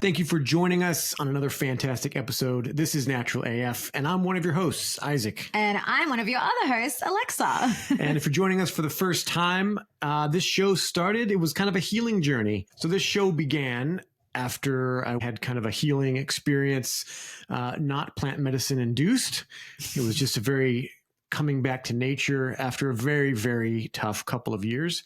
Thank you for joining us on another fantastic episode. This is Natural AF, and I'm one of your hosts, Isaac. And I'm one of your other hosts, Alexa. And if you're joining us for the first time, this show started, it was kind of a healing journey. So this show began after I had kind of a healing experience, not plant medicine induced. It was just a very coming back to nature after a very, very tough couple of years.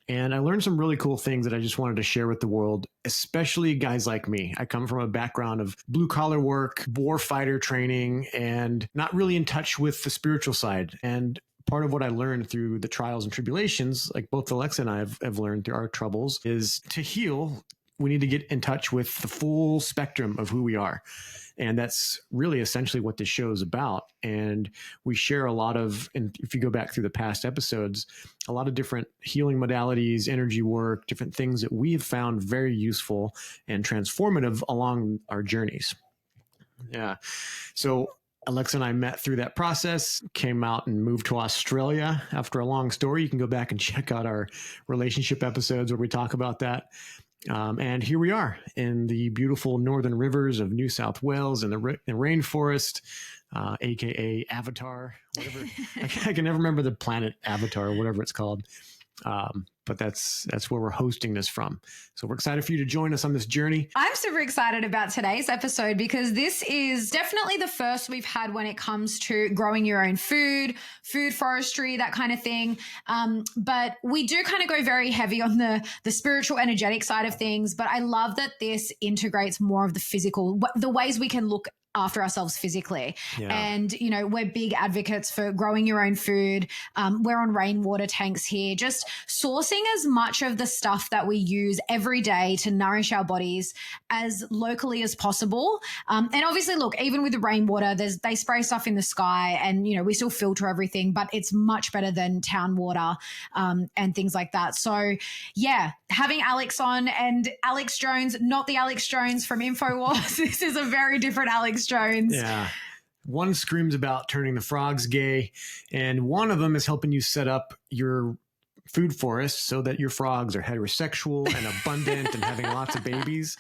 And I learned some really cool things that I just wanted to share with the world, especially guys like me. I come from a background of blue collar work, war fighter training, and not really in touch with the spiritual side. And part of what I learned through the trials and tribulations, like both Alexa and I have learned through our troubles, is to heal, we need to get in touch with the full spectrum of who we are. And that's really essentially what this show is about. And we share a lot of, and if you go back through the past episodes, a lot of different healing modalities, energy work, different things that we have found very useful and transformative along our journeys. Yeah. So Alexa and I met through that process, came out and moved to Australia after a long story. You can go back and check out our relationship episodes where we talk about that. And here we are in the beautiful northern rivers of New South Wales in the rainforest, aka Avatar, whatever. I can never remember the planet Avatar or whatever it's called. But that's where we're hosting this from. So we're excited for you to join us on this journey. I'm super excited about today's episode because this is definitely the first we've had when it comes to growing your own food forestry, that kind of thing. But we do kind of go very heavy on the spiritual, energetic side of things. But I love that this integrates more of the physical, the ways we can look after ourselves physically. Yeah. And, you know, we're big advocates for growing your own food. We're on rainwater tanks here, just sourcing as much of the stuff that we use every day to nourish our bodies as locally as possible. And obviously, look, even with the rainwater, they spray stuff in the sky and, you know, we still filter everything, but it's much better than town water and things like that. So yeah, having Alex on, and Alex Jones, not the Alex Jones from InfoWars. This is a very different Alex Jones. Yeah. One screams about turning the frogs gay, and one of them is helping you set up your food forest so that your frogs are heterosexual and abundant and having lots of babies,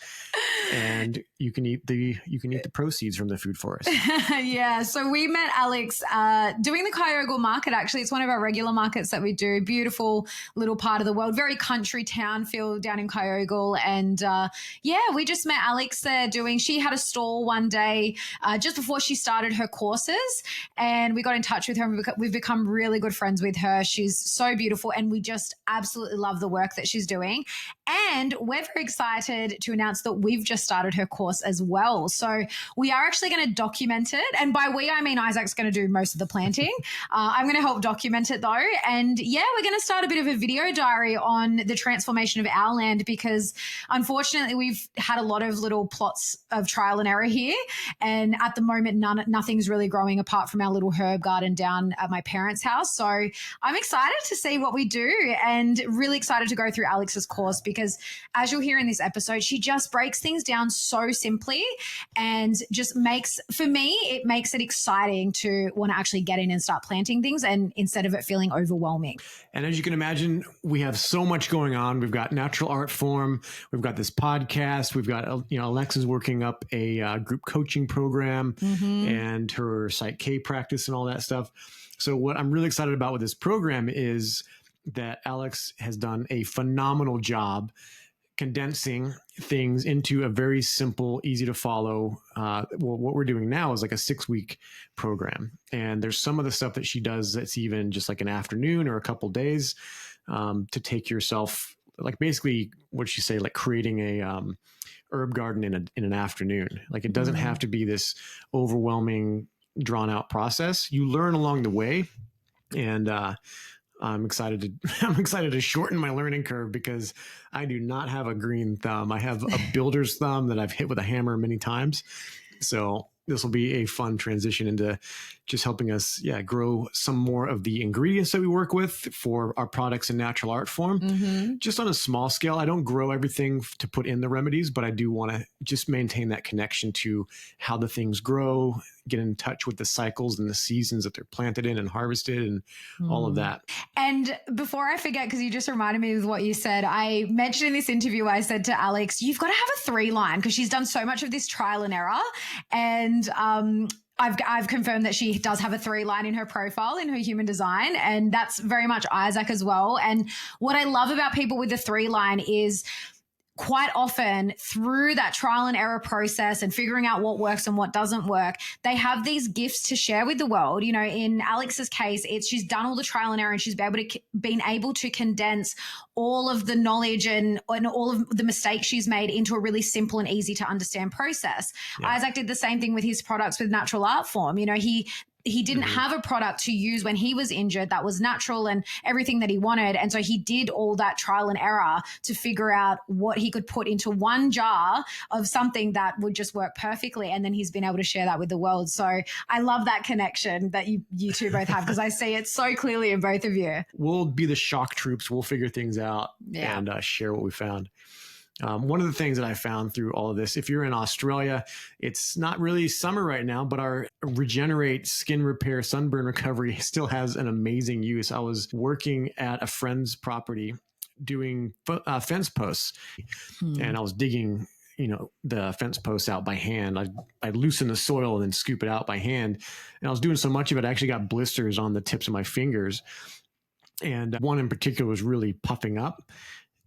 and you can eat the proceeds from the food forest. Yeah. So we met Alex doing the Kyogle market. Actually, it's one of our regular markets that we do. Beautiful little part of the world, very country town feel down in Kyogle. And yeah, we just met Alex there she had a stall one day just before she started her courses, and we got in touch with her and we've become really good friends with her. She's so beautiful and we just absolutely love the work that she's doing. And we're very excited to announce that we've just started her course as well. So we are actually going to document it. And by we, I mean Isaac's going to do most of the planting. I'm going to help document it though. And yeah, we're going to start a bit of a video diary on the transformation of our land, because unfortunately we've had a lot of little plots of trial and error here. And at the moment, nothing's really growing apart from our little herb garden down at my parents' house. So I'm excited to see what we do and really excited to go through Alex's course, because as you'll hear in this episode, she just breaks things down so simply and just makes it exciting to want to actually get in and start planting things, and instead of it feeling overwhelming. And as you can imagine, we have so much going on. We've got natural art form. We've got this podcast. We've got, Alexa's working up a group coaching program and her Psych K practice and all that stuff. So what I'm really excited about with this program is that Alex has done a phenomenal job condensing things into a very simple, easy to follow. What we're doing now is like a 6-week program. And there's some of the stuff that she does that's even just like an afternoon or a couple days to take yourself, like basically what she say, like creating a herb garden in an afternoon. Like it doesn't have to be this overwhelming, drawn out process. You learn along the way. And I'm excited to shorten my learning curve, because I do not have a green thumb. I have a builder's thumb that I've hit with a hammer many times. So this will be a fun transition into just helping us, grow some more of the ingredients that we work with for our products in natural art form. Just on a small scale. I don't grow everything to put in the remedies, but I do want to just maintain that connection to how the things grow, get in touch with the cycles and the seasons that they're planted in and harvested and all of that. And before I forget, because you just reminded me of what you said, I mentioned in this interview, I said to Alex, you've got to have a 3-line, because she's done so much of this trial and error. And I've confirmed that she does have a 3-line in her profile, in her human design. And that's very much Isaac as well. And what I love about people with the 3-line is quite often through that trial and error process and figuring out what works and what doesn't work, they have these gifts to share with the world. You know, in Alex's case, she's done all the trial and error, and she's been able to condense all of the knowledge and all of the mistakes she's made into a really simple and easy to understand process. Yeah. Isaac did the same thing with his products with natural art form. You know, he didn't have a product to use when he was injured that was natural and everything that he wanted. And so he did all that trial and error to figure out what he could put into one jar of something that would just work perfectly. And then he's been able to share that with the world. So I love that connection that you two both have, because I see it so clearly in both of you. We'll be the shock troops. We'll figure things out and share what we found. One of the things that I found through all of this, if you're in Australia, it's not really summer right now, but our Regenerate skin repair sunburn recovery still has an amazing use. I was working at a friend's property doing fence posts, and I was digging, the fence posts out by hand. I'd loosen the soil and then scoop it out by hand. And I was doing so much of it, I actually got blisters on the tips of my fingers. And one in particular was really puffing up.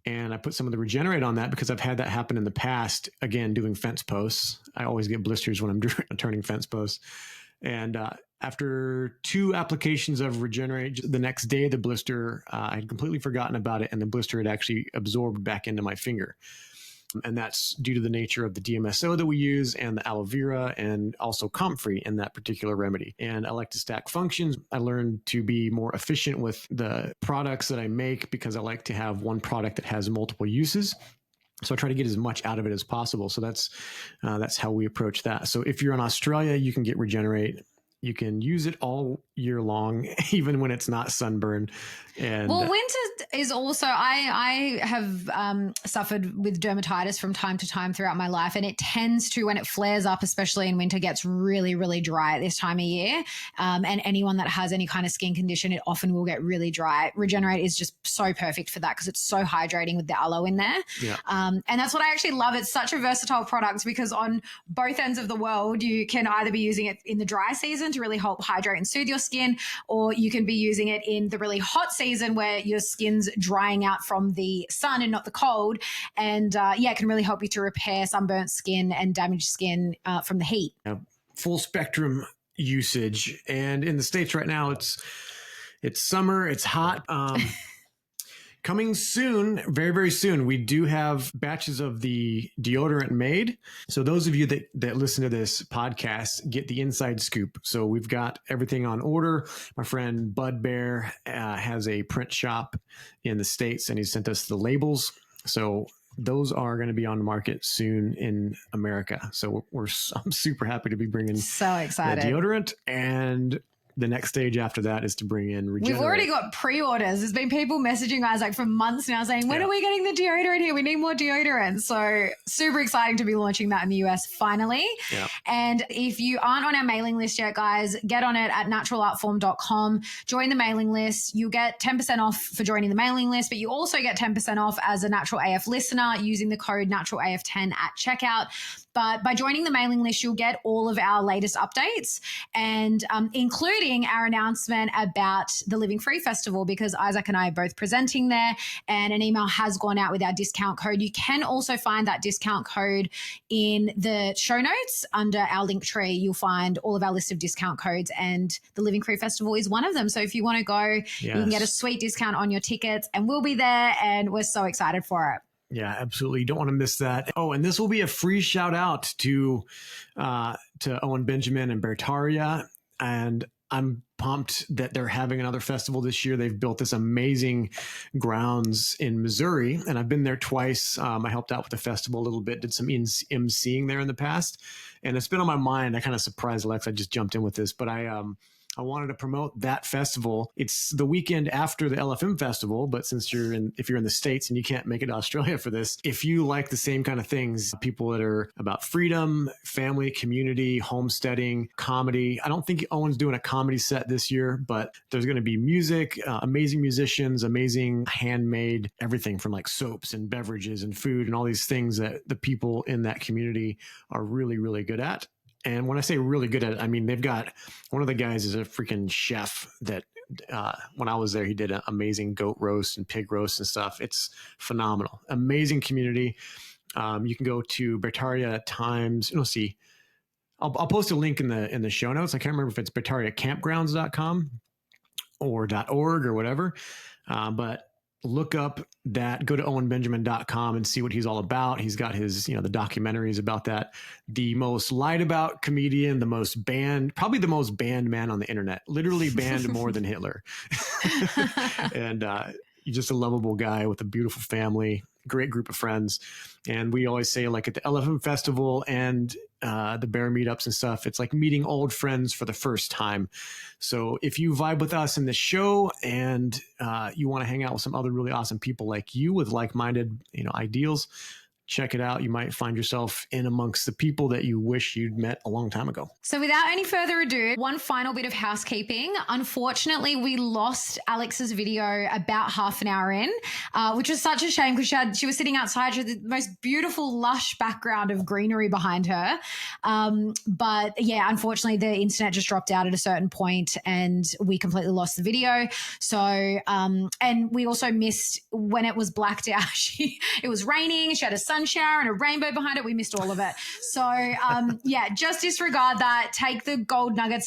And I put some of the Regenerate on that because I've had that happen in the past. Again, doing fence posts. I always get blisters when I'm turning fence posts. And after 2 applications of Regenerate, the next day, the blister, I had completely forgotten about it. And the blister had actually absorbed back into my finger. And that's due to the nature of the DMSO that we use and the aloe vera and also comfrey in that particular remedy. And I like to stack functions. I learned to be more efficient with the products that I make because I like to have one product that has multiple uses. So I try to get as much out of it as possible. So that's how we approach that. So if you're in Australia, you can get Regenerate. You can use it all year long, even when it's not sunburn. And winter is also, I have suffered with dermatitis from time to time throughout my life. And it tends to, when it flares up, especially in winter, gets really, really dry at this time of year. And anyone that has any kind of skin condition, it often will get really dry. Regenerate is just so perfect for that because it's so hydrating with the aloe in there. Yeah. And that's what I actually love. It's such a versatile product because on both ends of the world, you can either be using it in the dry season to really help hydrate and soothe your skin, or you can be using it in the really hot season where your skin's drying out from the sun and not the cold. And it can really help you to repair sunburnt skin and damaged skin from the heat. Full spectrum usage. And in the States right now, it's summer, it's hot. Coming soon, very, very soon, we do have batches of the deodorant made. So those of you that listen to this podcast get the inside scoop. So we've got everything on order. My friend Bud Bear has a print shop in the States, and he sent us the labels. So those are going to be on the market soon in America. So I'm super happy to be bringing so excited the deodorant, and the next stage after that is to bring in Regenerate. We've already got pre-orders. There's been people messaging us like for months now saying, when are we getting the deodorant here? We need more deodorant. So super exciting to be launching that in the US finally. Yeah. And if you aren't on our mailing list yet, guys, get on it at naturalartform.com. Join the mailing list. You'll get 10% off for joining the mailing list, but you also get 10% off as a Natural AF listener using the code NaturalAF10 at checkout. But by joining the mailing list, you'll get all of our latest updates and including our announcement about the Living Free Festival, because Isaac and I are both presenting there, and an email has gone out with our discount code. You can also find that discount code in the show notes under our link tree. You'll find all of our list of discount codes, and the Living Free Festival is one of them. So if you want to go, you can get a sweet discount on your tickets, and we'll be there, and we're so excited for it. Yeah, absolutely. You don't want to miss that. Oh, and this will be a free shout out to Owen Benjamin and Bertaria. And I'm pumped that they're having another festival this year. They've built this amazing grounds in Missouri, and I've been there twice. I helped out with the festival a little bit, did some emceeing there in the past, and it's been on my mind. I kind of surprised Alex. I just jumped in with this, but I wanted to promote that festival. It's the weekend after the LFM festival, but since if you're in the States and you can't make it to Australia for this, if you like the same kind of things, people that are about freedom, family, community, homesteading, comedy. I don't think Owen's doing a comedy set this year, but there's going to be music, amazing musicians, amazing handmade everything from like soaps and beverages and food and all these things that the people in that community are really, really good at. And when I say really good at it, I mean, they've got one of the guys is a freaking chef that when I was there, he did an amazing goat roast and pig roast and stuff. It's phenomenal. Amazing community. You can go to Bertaria Times. You'll see. I'll post a link in the show notes. I can't remember if it's bertariacampgrounds.com or .org or whatever. But look up that, go to owenbenjamin.com and see what he's all about. He's got his, the documentaries about that. The most lied about comedian, probably the most banned man on the internet, literally banned more than Hitler. And he's just a lovable guy with a beautiful family, great group of friends. And we always say, like at the Elephant Festival and the bear meetups and stuff, it's like meeting old friends for the first time. So if you vibe with us in this show and you want to hang out with some other really awesome people like you with like-minded, ideals, check it out. You might find yourself in amongst the people that you wish you'd met a long time ago. So without any further ado, one final bit of housekeeping. Unfortunately, we lost Alex's video about half an hour in, which was such a shame because she was sitting outside. She had the most beautiful, lush background of greenery behind her. But yeah, unfortunately, the internet just dropped out at a certain point and we completely lost the video. So, and we also missed when it was blacked out. It was raining. She had a sun shower and a rainbow behind it. We missed all of it. So yeah, just disregard that. Take the gold nuggets.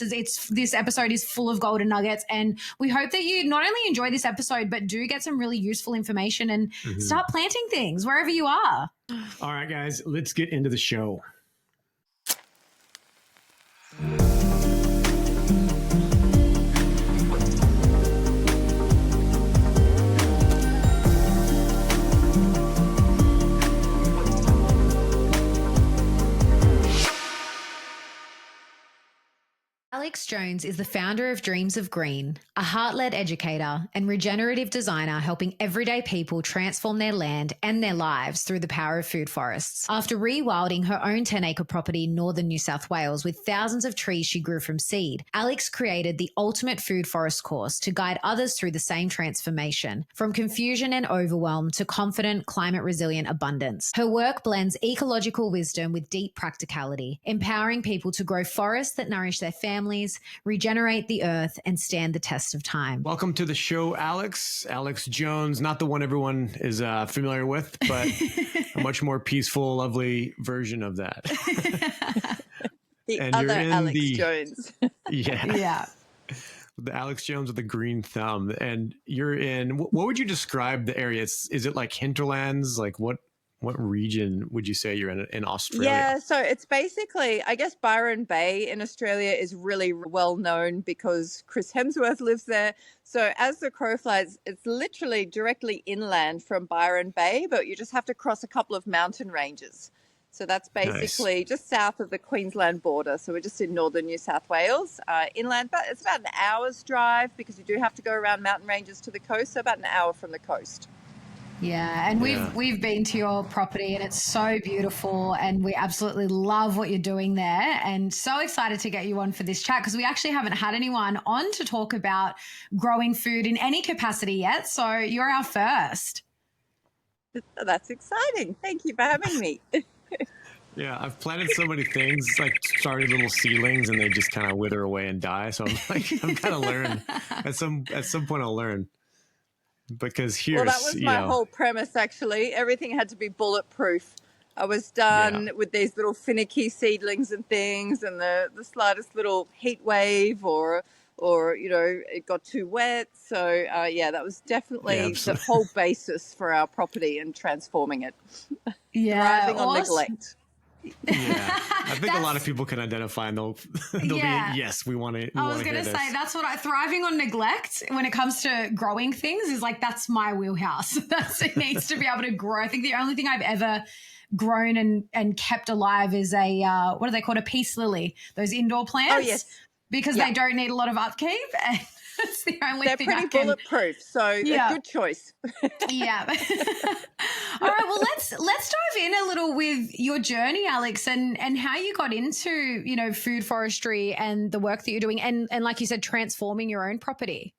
This episode is full of golden nuggets, and we hope that you not only enjoy this episode but do get some really useful information and start planting things wherever you are. All right, guys, let's get into the show. Alex Jones is the founder of Dreams of Green, a heart-led educator and regenerative designer helping everyday people transform their land and their lives through the power of food forests. After rewilding her own 10-acre property in northern New South Wales with thousands of trees she grew from seed, Alex created the ultimate food forest course to guide others through the same transformation, from confusion and overwhelm to confident, climate-resilient abundance. Her work blends ecological wisdom with deep practicality, empowering people to grow forests that nourish their families, regenerate the earth, and stand the test of time. Welcome to the show, Alex. Alex Jones, not the one everyone is familiar with, but a much more peaceful, lovely version of that. The other Alex Jones. Yeah. The Alex Jones with the green thumb. And you're in, what would you describe the area? Is it like hinterlands? Like what region would you say you're in Australia? Yeah, so it's basically, I guess Byron Bay in Australia is really well known because Chris Hemsworth lives there. So as the crow flies, it's literally directly inland from Byron Bay, but you just have to cross a couple of mountain ranges. So that's basically just south of the Queensland border. So we're just in northern New South Wales, inland, but it's about an hour's drive because you do have to go around mountain ranges to the coast. So about an hour from the coast. Yeah, and we've been to your property and it's so beautiful and we absolutely love what you're doing there, and so excited to get you on for this chat because we actually haven't had anyone on to talk about growing food in any capacity yet, so you're our first. That's exciting. Thank you for having me. Yeah, I've planted so many things, like started little seedlings and they just kind of wither away and die. So I'm kind of learn at some point I'll learn. Because here's, that was my whole premise, actually. Everything had to be bulletproof. I was done with these little finicky seedlings and things, and the slightest little heat wave or it got too wet. So, that was definitely the whole basis for our property and transforming it. Yeah, Thriving on neglect. Yeah, I think a lot of people can identify, and they'll Yeah. be yes, we want to. I was going to say that's what thriving on neglect when it comes to growing things is like, that's my wheelhouse. It needs to be able to grow. I think the only thing I've ever grown and kept alive is what are they called? A peace lily, those indoor plants. Oh, yes. Because they don't need a lot of upkeep. And it's the only They're thing pretty bulletproof, so a good choice. Yeah. All right. Well, let's dive in a little with your journey, Alex, and how you got into, food forestry and the work that you're doing, and like you said, transforming your own property.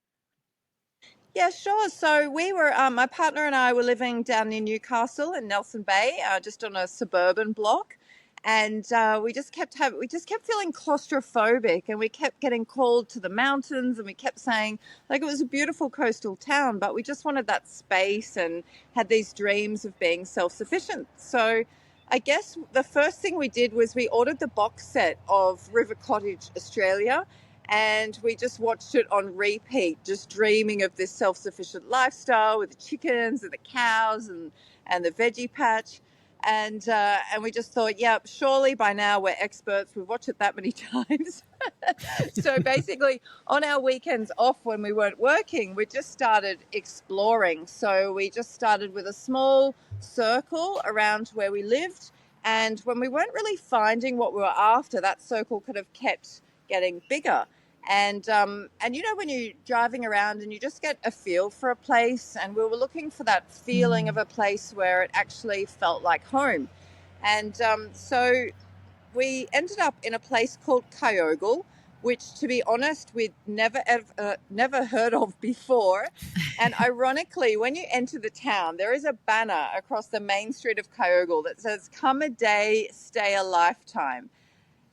Yeah, sure. So we were, my partner and I were living down near Newcastle in Nelson Bay, just on a suburban block. And we just kept feeling claustrophobic, and we kept getting called to the mountains, and we kept saying, like, it was a beautiful coastal town, but we just wanted that space and had these dreams of being self-sufficient. So I guess the first thing we did was we ordered the box set of River Cottage Australia, and we just watched it on repeat, just dreaming of this self-sufficient lifestyle with the chickens and the cows and the veggie patch. And we just thought, yeah, surely by now we're experts. We've watched it that many times. So basically, on our weekends off when we weren't working, we just started exploring. So we just started with a small circle around where we lived. And when we weren't really finding what we were after, that circle kind of kept getting bigger. And when you're driving around and you just get a feel for a place, and we were looking for that feeling of a place where it actually felt like home. And so we ended up in a place called Kyogle, which, to be honest, we'd never heard of before. And ironically, when you enter the town, there is a banner across the main street of Kyogle that says, "Come a day, stay a lifetime."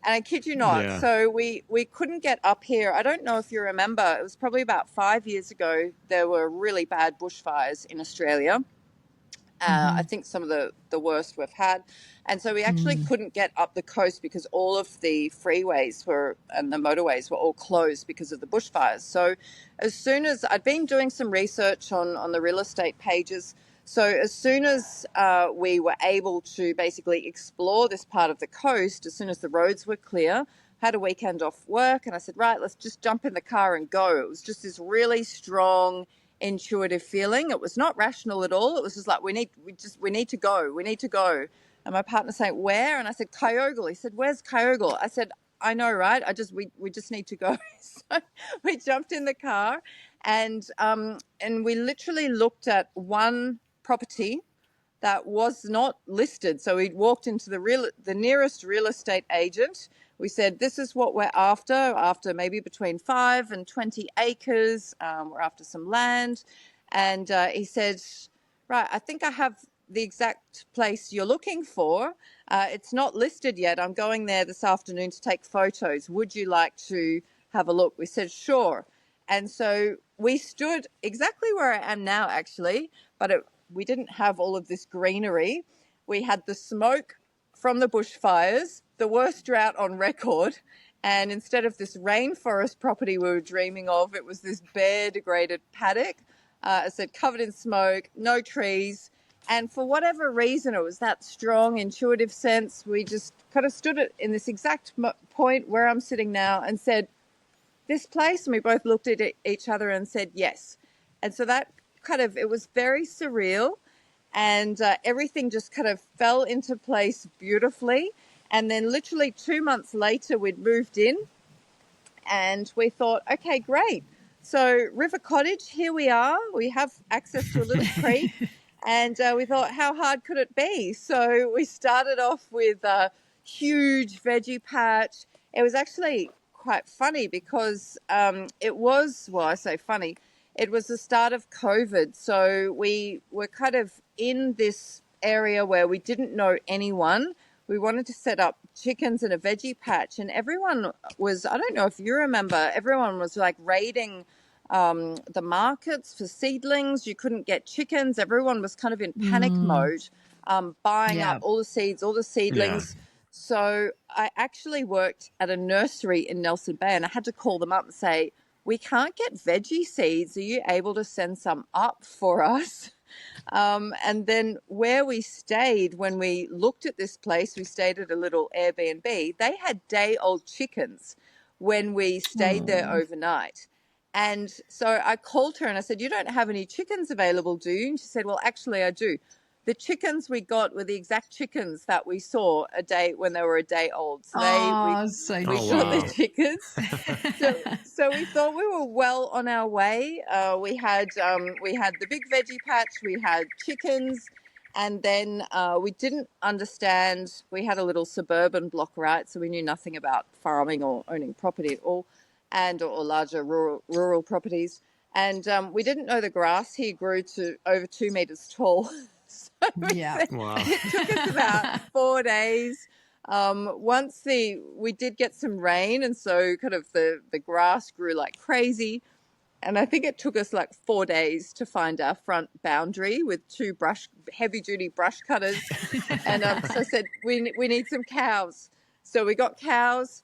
And I kid you not, So we couldn't get up here. I don't know if you remember, it was probably about 5 years ago, there were really bad bushfires in Australia. I think some of the worst we've had. And so we actually couldn't get up the coast because all of the freeways and the motorways were all closed because of the bushfires. So as soon as I'd been doing some research on the real estate pages, so as soon as we were able to basically explore this part of the coast, as soon as the roads were clear, had a weekend off work, and I said, right, let's just jump in the car and go. It was just this really strong, intuitive feeling. It was not rational at all. It was just like, we need to go. And my partner saying, where? And I said, Kyogle. He said, where's Kyogle? I said, I know, right? We just need to go. So we jumped in the car, and we literally looked at one property that was not listed. So we walked into the nearest real estate agent. We said, this is what we're after maybe between 5 and 20 acres. We're after some land. And he said, right, I think I have the exact place you're looking for. It's not listed yet. I'm going there this afternoon to take photos. Would you like to have a look? We said, sure. And so we stood exactly where I am now, actually, but we didn't have all of this greenery. We had the smoke from the bushfires, the worst drought on record. And instead of this rainforest property we were dreaming of, it was this bare, degraded paddock. I said, covered in smoke, no trees. And for whatever reason, it was that strong, intuitive sense. We just kind of stood in this exact point where I'm sitting now and said, this place. And we both looked at each other and said, yes. And so that it was very surreal, and everything just kind of fell into place beautifully. And then literally 2 months later, we'd moved in, and we thought, okay, great. So River Cottage, here we are. We have access to a little creek. And we thought, how hard could it be? So we started off with a huge veggie patch. It was actually quite funny because it was the start of COVID. So we were kind of in this area where we didn't know anyone. We wanted to set up chickens in a veggie patch, and everyone was, I don't know if you remember, everyone was like raiding the markets for seedlings. You couldn't get chickens. Everyone was kind of in panic mode, buying up all the seeds, all the seedlings. Yeah. So I actually worked at a nursery in Nelson Bay, and I had to call them up and say, we can't get veggie seeds. Are you able to send some up for us? And then where we stayed, when we looked at this place, we stayed at a little Airbnb. They had day-old chickens when we stayed there overnight. And so I called her and I said, "You don't have any chickens available, do you?" And she said, "Well, actually, I do." The chickens we got were the exact chickens that we saw a day when they were a day old. So we shot the chickens. So we thought we were well on our way. We had the big veggie patch. We had chickens, and then we didn't understand. We had a little suburban block, right? So we knew nothing about farming or owning property at all, or larger rural properties. And we didn't know the grass here grew to over 2 meters tall. So it took us about 4 days. Once we did get some rain, and so kind of the grass grew like crazy. And I think it took us like 4 days to find our front boundary with 2 heavy duty brush cutters. And so I said, we need some cows. So we got cows,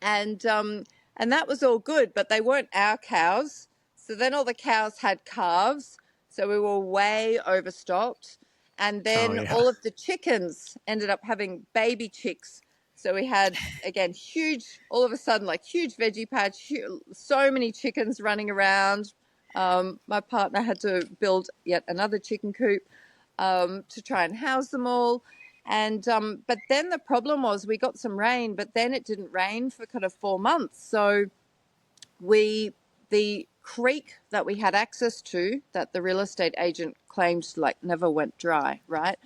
and that was all good, but they weren't our cows. So then all the cows had calves. So we were way overstocked. And then all of the chickens ended up having baby chicks. So we had, again, all of a sudden, like huge veggie patch, so many chickens running around. My partner had to build yet another chicken coop to try and house them all. And but then the problem was we got some rain, but then it didn't rain for kind of 4 months. So the creek that we had access to, that the real estate agent claimed like never went dry, right?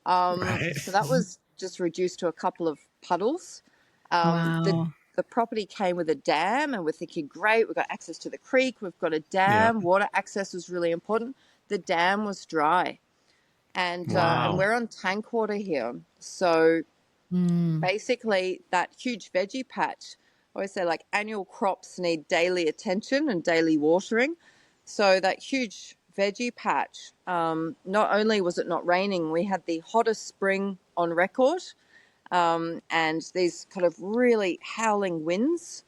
So that was just reduced to a couple of puddles. The property came with a dam, and we're thinking, great, we've got access to the creek, we've got a dam. Water access was really important. The dam was dry, and we're on tank water here. So basically that huge veggie patch, I always say, like, annual crops need daily attention and daily watering. So that huge veggie patch, not only was it not raining, we had the hottest spring on record, and these kind of really howling winds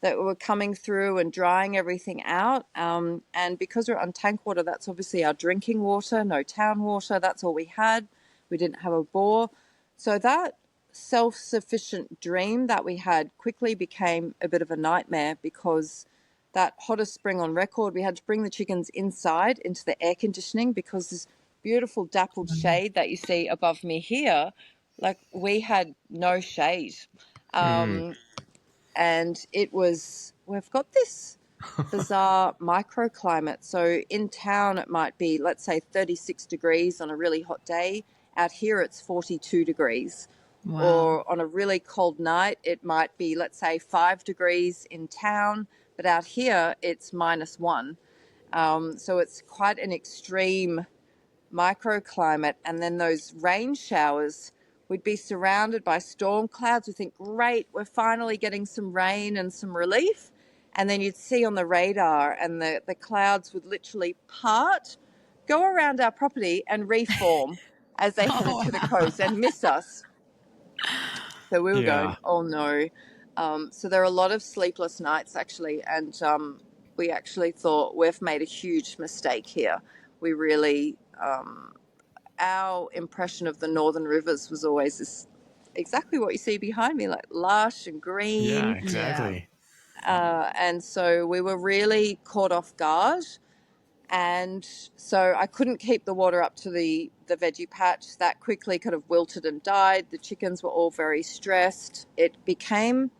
that were coming through and drying everything out. And because we're on tank water, that's obviously our drinking water, no town water. That's all we had. We didn't have a bore. So that self-sufficient dream that we had quickly became a bit of a nightmare, because that hottest spring on record, we had to bring the chickens inside into the air conditioning, because this beautiful dappled shade that you see above me here, like, we had no shade. And we've got this bizarre microclimate. So in town, it might be, let's say, 36 degrees on a really hot day. Out here, it's 42 degrees. Or on a really cold night, it might be, let's say, 5 degrees in town, but out here it's -1. So it's quite an extreme microclimate. And then those rain showers, we'd be surrounded by storm clouds. We think, great, we're finally getting some rain and some relief. And then you'd see on the radar, and the clouds would literally part, go around our property and reform as they headed to the coast and miss us. So we were going, oh no. So there are a lot of sleepless nights, actually. And we actually thought, we've made a huge mistake here. We really, our impression of the northern rivers was always this, exactly what you see behind me, like lush and green. Yeah, exactly. And so we were really caught off guard. And so I couldn't keep the water up to the veggie patch. That quickly kind of wilted and died. The chickens were all very stressed. It became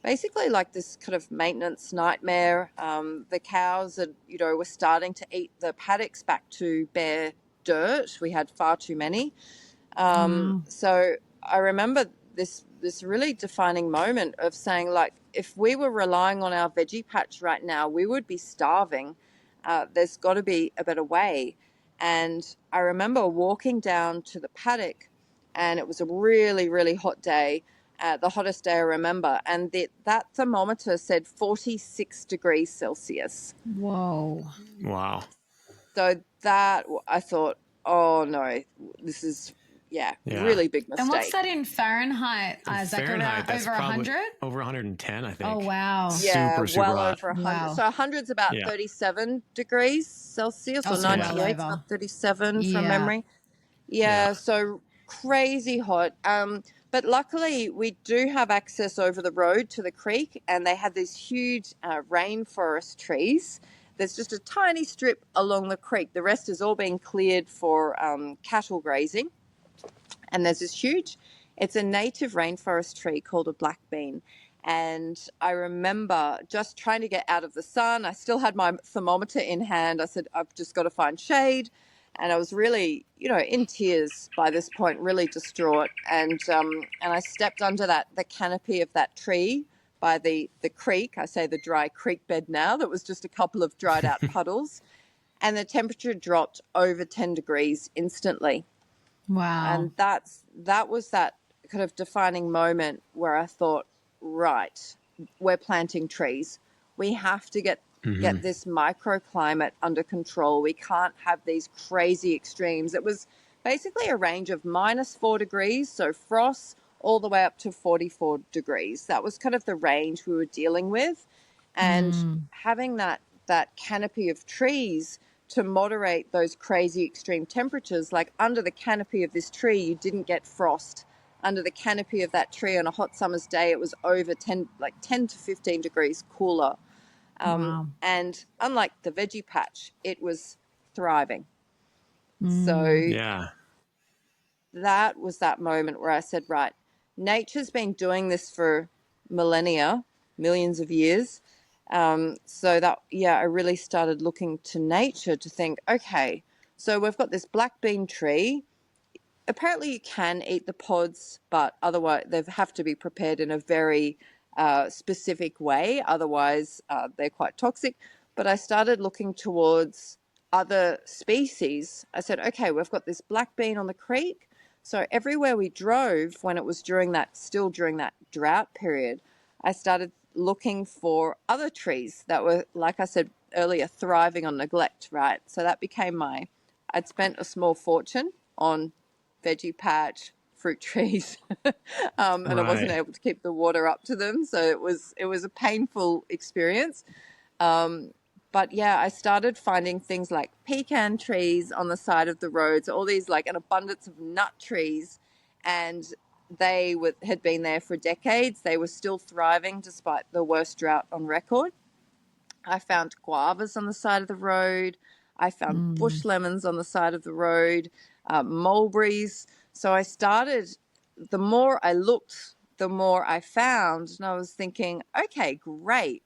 basically like this kind of maintenance nightmare. The cows were starting to eat the paddocks back to bare dirt. We had far too many. So I remember this really defining moment of saying, like, if we were relying on our veggie patch right now, we would be starving. There's got to be a better way. And I remember walking down to the paddock, and it was a really, really hot day, the hottest day I remember. And that thermometer said 46 degrees Celsius. Whoa. Wow. So that, I thought, oh no, this is Yeah, Yeah. really big mistake. And what's that in Fahrenheit, Isaac? Fahrenheit, that's over probably 100? over 110, I think. Oh, wow. Yeah, Super well hot. over 100. Wow. So 100's about Yeah. 37 degrees Celsius, Oh, or so well 98, over. about 37 from Yeah. memory. Yeah, so crazy hot. But luckily, we do have access over the road to the creek, and they have these huge rainforest trees. There's just a tiny strip along the creek. The rest is all being cleared for cattle grazing. And there's this huge, it's a native rainforest tree called a black bean. And I remember just trying to get out of the sun. I still had my thermometer in hand. I said, I've just got to find shade. And I was really, in tears by this point, really distraught. And I stepped under the canopy of that tree by the creek. I say the dry creek bed now. That was just a couple of dried out puddles. And the temperature dropped over 10 degrees instantly. Wow. And that was that kind of defining moment where I thought, right, we're planting trees. We have to get this microclimate under control. We can't have these crazy extremes. It was basically a range of -4 degrees, so frost, all the way up to 44 degrees. That was kind of the range we were dealing with. And having that canopy of trees to moderate those crazy extreme temperatures, like under the canopy of this tree, you didn't get frost. Under the canopy of that tree on a hot summer's day, it was over 10 to 15 degrees cooler. Wow. And unlike the veggie patch, it was thriving. So Yeah. that was that moment where I said, right, nature's been doing this for millennia, millions of years. So that, I really started looking to nature to think, okay, so we've got this black bean tree. Apparently you can eat the pods, but otherwise they have to be prepared in a very specific way. Otherwise, they're quite toxic. But I started looking towards other species. I said, okay, we've got this black bean on the creek. So everywhere we drove, when it was still during that drought period, I started looking for other trees that were, like I said earlier, thriving on neglect, right? So that became I'd spent a small fortune on veggie patch, fruit trees, and I wasn't able to keep the water up to them. So it was a painful experience. But yeah, I started finding things like pecan trees on the side of the roads, all these like an abundance of nut trees, and they had been there for decades. They were still thriving despite the worst drought on record. I found guavas on the side of the road. I found bush lemons on the side of the road, mulberries. So I started, the more I looked, the more I found. And I was thinking, okay, great.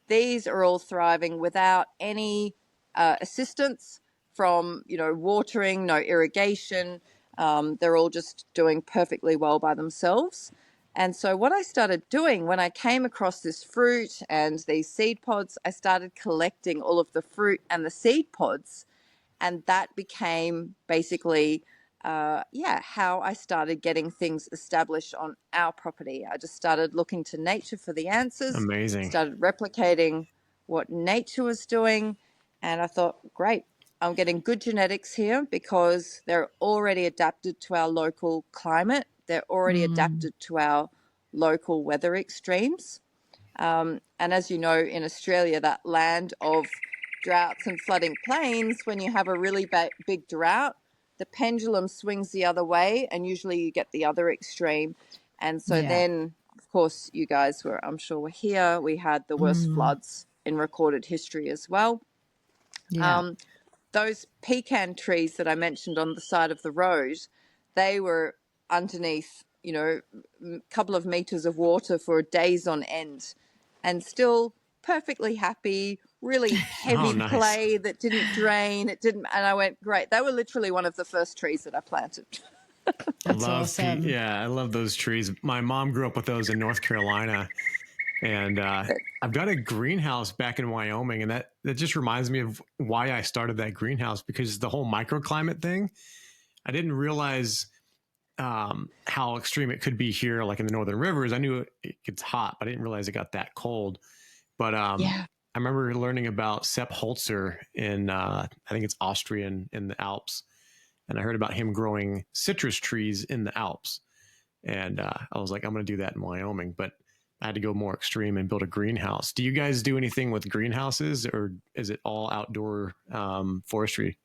These are all thriving without any assistance from, watering, no irrigation. They're all just doing perfectly well by themselves. And so what I started doing when I came across this fruit and these seed pods, I started collecting all of the fruit and the seed pods. And that became basically, how I started getting things established on our property. I just started looking to nature for the answers. Amazing. Started replicating what nature was doing. And I thought, great, I'm getting good genetics here because they're already adapted to our local climate. They're already adapted to our local weather extremes. And as you know, in Australia, that land of droughts and flooding plains, when you have a really big drought, the pendulum swings the other way, and usually you get the other extreme. And so then, of course, you guys I'm sure were here. We had the worst floods in recorded history as well. Yeah. Those pecan trees that I mentioned on the side of the road, they were underneath, a couple of meters of water for days on end, and still perfectly happy, really heavy nice. clay that didn't drain. And I went, great. They were literally one of the first trees that I planted. That's awesome. I love those trees. My mom grew up with those in North Carolina. And I've got a greenhouse back in Wyoming, and that just reminds me of why I started that greenhouse, because the whole microclimate thing, I didn't realize how extreme it could be here, like in the Northern Rivers. I knew it gets hot, but I didn't realize it got that cold. But I remember learning about Sepp Holzer in, I think it's Austrian in the Alps. and I heard about him growing citrus trees in the Alps. And I was like, I'm going to do that in Wyoming, but I had to go more extreme and build a greenhouse. Do you guys do anything with greenhouses, or is it all outdoor forestry?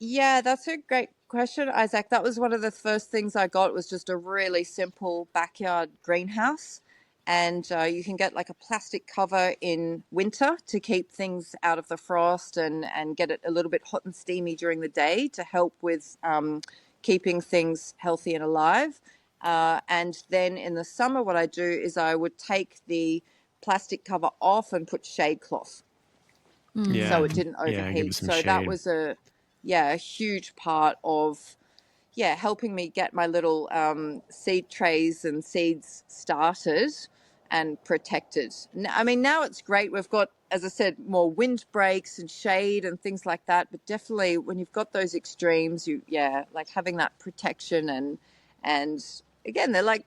Yeah, that's a great question, Isaac. That was one of the first things I got, was just a really simple backyard greenhouse. And you can get like a plastic cover in winter to keep things out of the frost, and get it a little bit hot and steamy during the day to help with keeping things healthy and alive. And then in the summer, what I do is I would take the plastic cover off and put shade cloth Yeah. so it didn't Yeah, give it overheat. some So that shade. was a huge part of helping me get my little seed trays and seeds started and protected. I mean, now it's great. We've got, as I said, more wind breaks and shade and things like that. But definitely, when you've got those extremes, like having that protection, and again, they're like,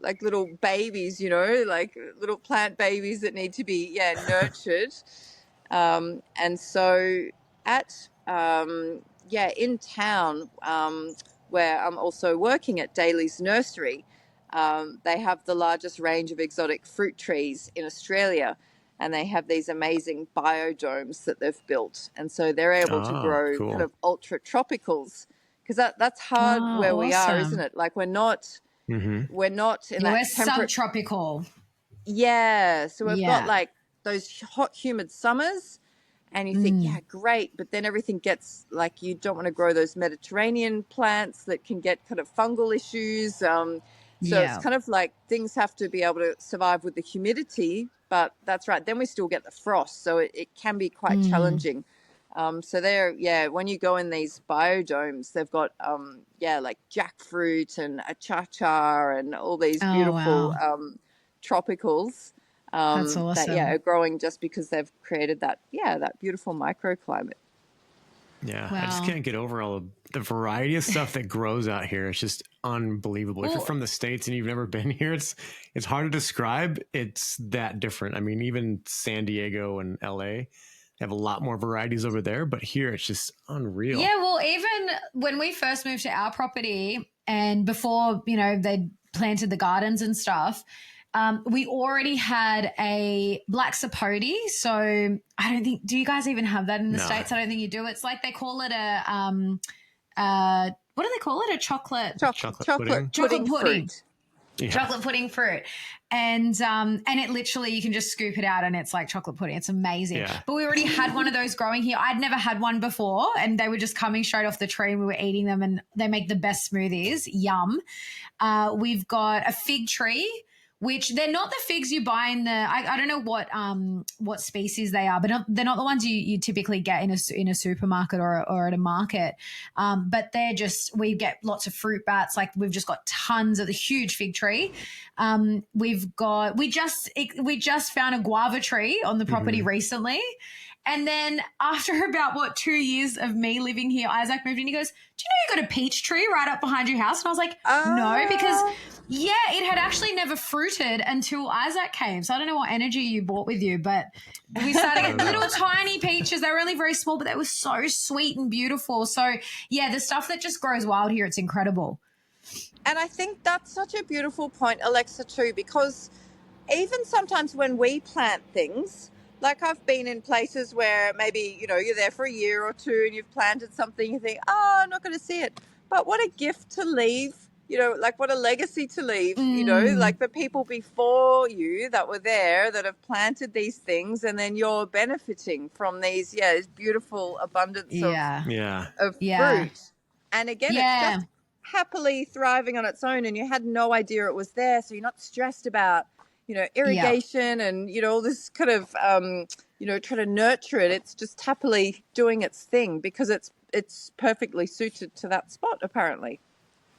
like little babies, like little plant babies that need to be nurtured. And so at in town, where I'm also working at Daly's Nursery, they have the largest range of exotic fruit trees in Australia, and they have these amazing biodomes that they've built, and so they're able to Oh, grow kind cool. of ultra tropicals, because that's hard where Oh, we are, isn't awesome. it? Like we're not in Yeah, that we're subtropical. so we've got Yeah. like those hot humid summers, and you think, yeah, great, but then everything gets like, you don't want to grow those Mediterranean plants that can get kind of fungal issues. So it's Yeah. kind of like things have to be able to survive with the humidity, but that's right. Then we still get the frost, so it can be quite challenging. So when you go in these biodomes, they've got like jackfruit and achacha and all these Oh, beautiful wow. tropicals That's that awesome. are growing just because they've created that beautiful microclimate. Yeah, I just Wow. can't get over all the variety of stuff that grows out here. It's just unbelievable. If you're Well, from the States and you've never been here, it's hard to describe. It's that different. I mean, even San Diego and LA have a lot more varieties over there, but here it's just unreal. yeah, well, even when we first moved to our property and before, they'd planted the gardens and stuff, we already had a black sapote. So I don't think, do you guys even have that in the No. States? I don't think you do. It's like they call it what do they call it? A chocolate Chocolate pudding. pudding. Fruit. Yeah. Chocolate pudding fruit. And it literally, you can just scoop it out and it's like chocolate pudding. It's amazing. Yeah. But we already had one of those growing here. I'd never had one before, and they were just coming straight off the tree and we were eating them, and they make the best smoothies. Yum. We've got a fig tree, which they're not the figs you buy in the, I don't know what species they are, but they're not the ones you typically get in a supermarket or at a market. But they're just, we get lots of fruit bats. Like we've just got tons of the huge fig tree. We just found a guava tree on the property recently. And then after about 2 years of me living here, Isaac moved in. He goes, "Do you know you got a peach tree right up behind your house?" And I was like, "No," because it had actually never fruited until Isaac came. So I don't know what energy you brought with you, but we started getting little tiny peaches. They were only very small, but they were so sweet and beautiful. So the stuff that just grows wild here, it's incredible. And I think that's such a beautiful point, Alexa, too, because even sometimes when we plant things, like I've been in places where maybe, you're there for a year or two and you've planted something, you think, I'm not going to see it. But what a gift to leave, like what a legacy to leave, like the people before you that were there that have planted these things, and then you're benefiting from these, this beautiful abundance of fruit. And again, it's just happily thriving on its own, and you had no idea it was there. So you're not stressed about, irrigation and, all this kind of, trying to nurture it. It's just happily doing its thing because it's perfectly suited to that spot, apparently.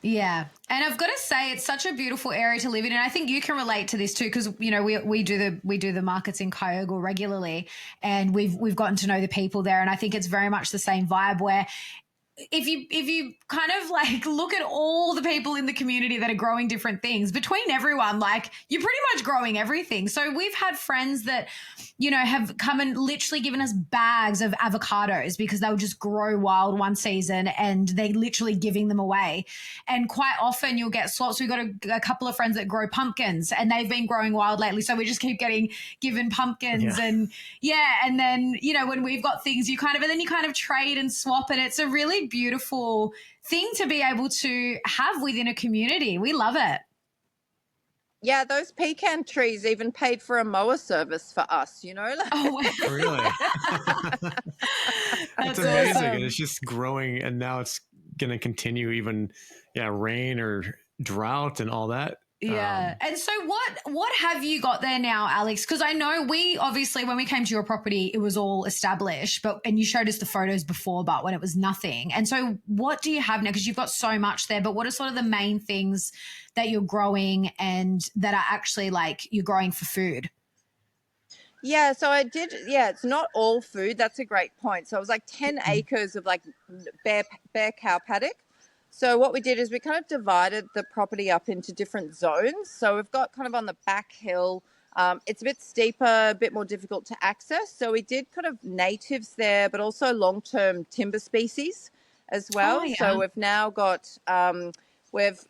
Yeah. And I've got to say, it's such a beautiful area to live in. And I think you can relate to this too, because, we do the markets in Kyogle regularly, and we've gotten to know the people there. And I think it's very much the same vibe where if you kind of like look at all the people in the community that are growing different things, between everyone, like you're pretty much growing everything. So we've had friends that, you know, have come and literally given us bags of avocados because they'll just grow wild one season and they literally giving them away. And quite often you'll get swaps. We've got a couple of friends that grow pumpkins and they've been growing wild lately. So we just keep getting given pumpkins and and then, you know, when we've got things, you kind of trade and swap, and it's a really beautiful thing to be able to have within a community. We love it. Yeah, those pecan trees even paid for a mower service for us, you know? Oh, wow. Really? That's amazing. Awesome. And it's just growing, and now it's going to continue even, rain or drought and all that. Yeah. And so what have you got there now, Alex? Because I know we obviously, when we came to your property, it was all established, and you showed us the photos before, but when it was nothing. And so what do you have now? Because you've got so much there, but what are sort of the main things that you're growing and that are actually like you're growing for food? Yeah, so I did. Yeah, it's not all food. That's a great point. So it was like 10 acres of like bare cow paddock. So what we did is we kind of divided the property up into different zones. So we've got kind of on the back hill, it's a bit steeper, a bit more difficult to access. So we did kind of natives there, but also long-term timber species as well. Oh, yeah. So we've now got, we've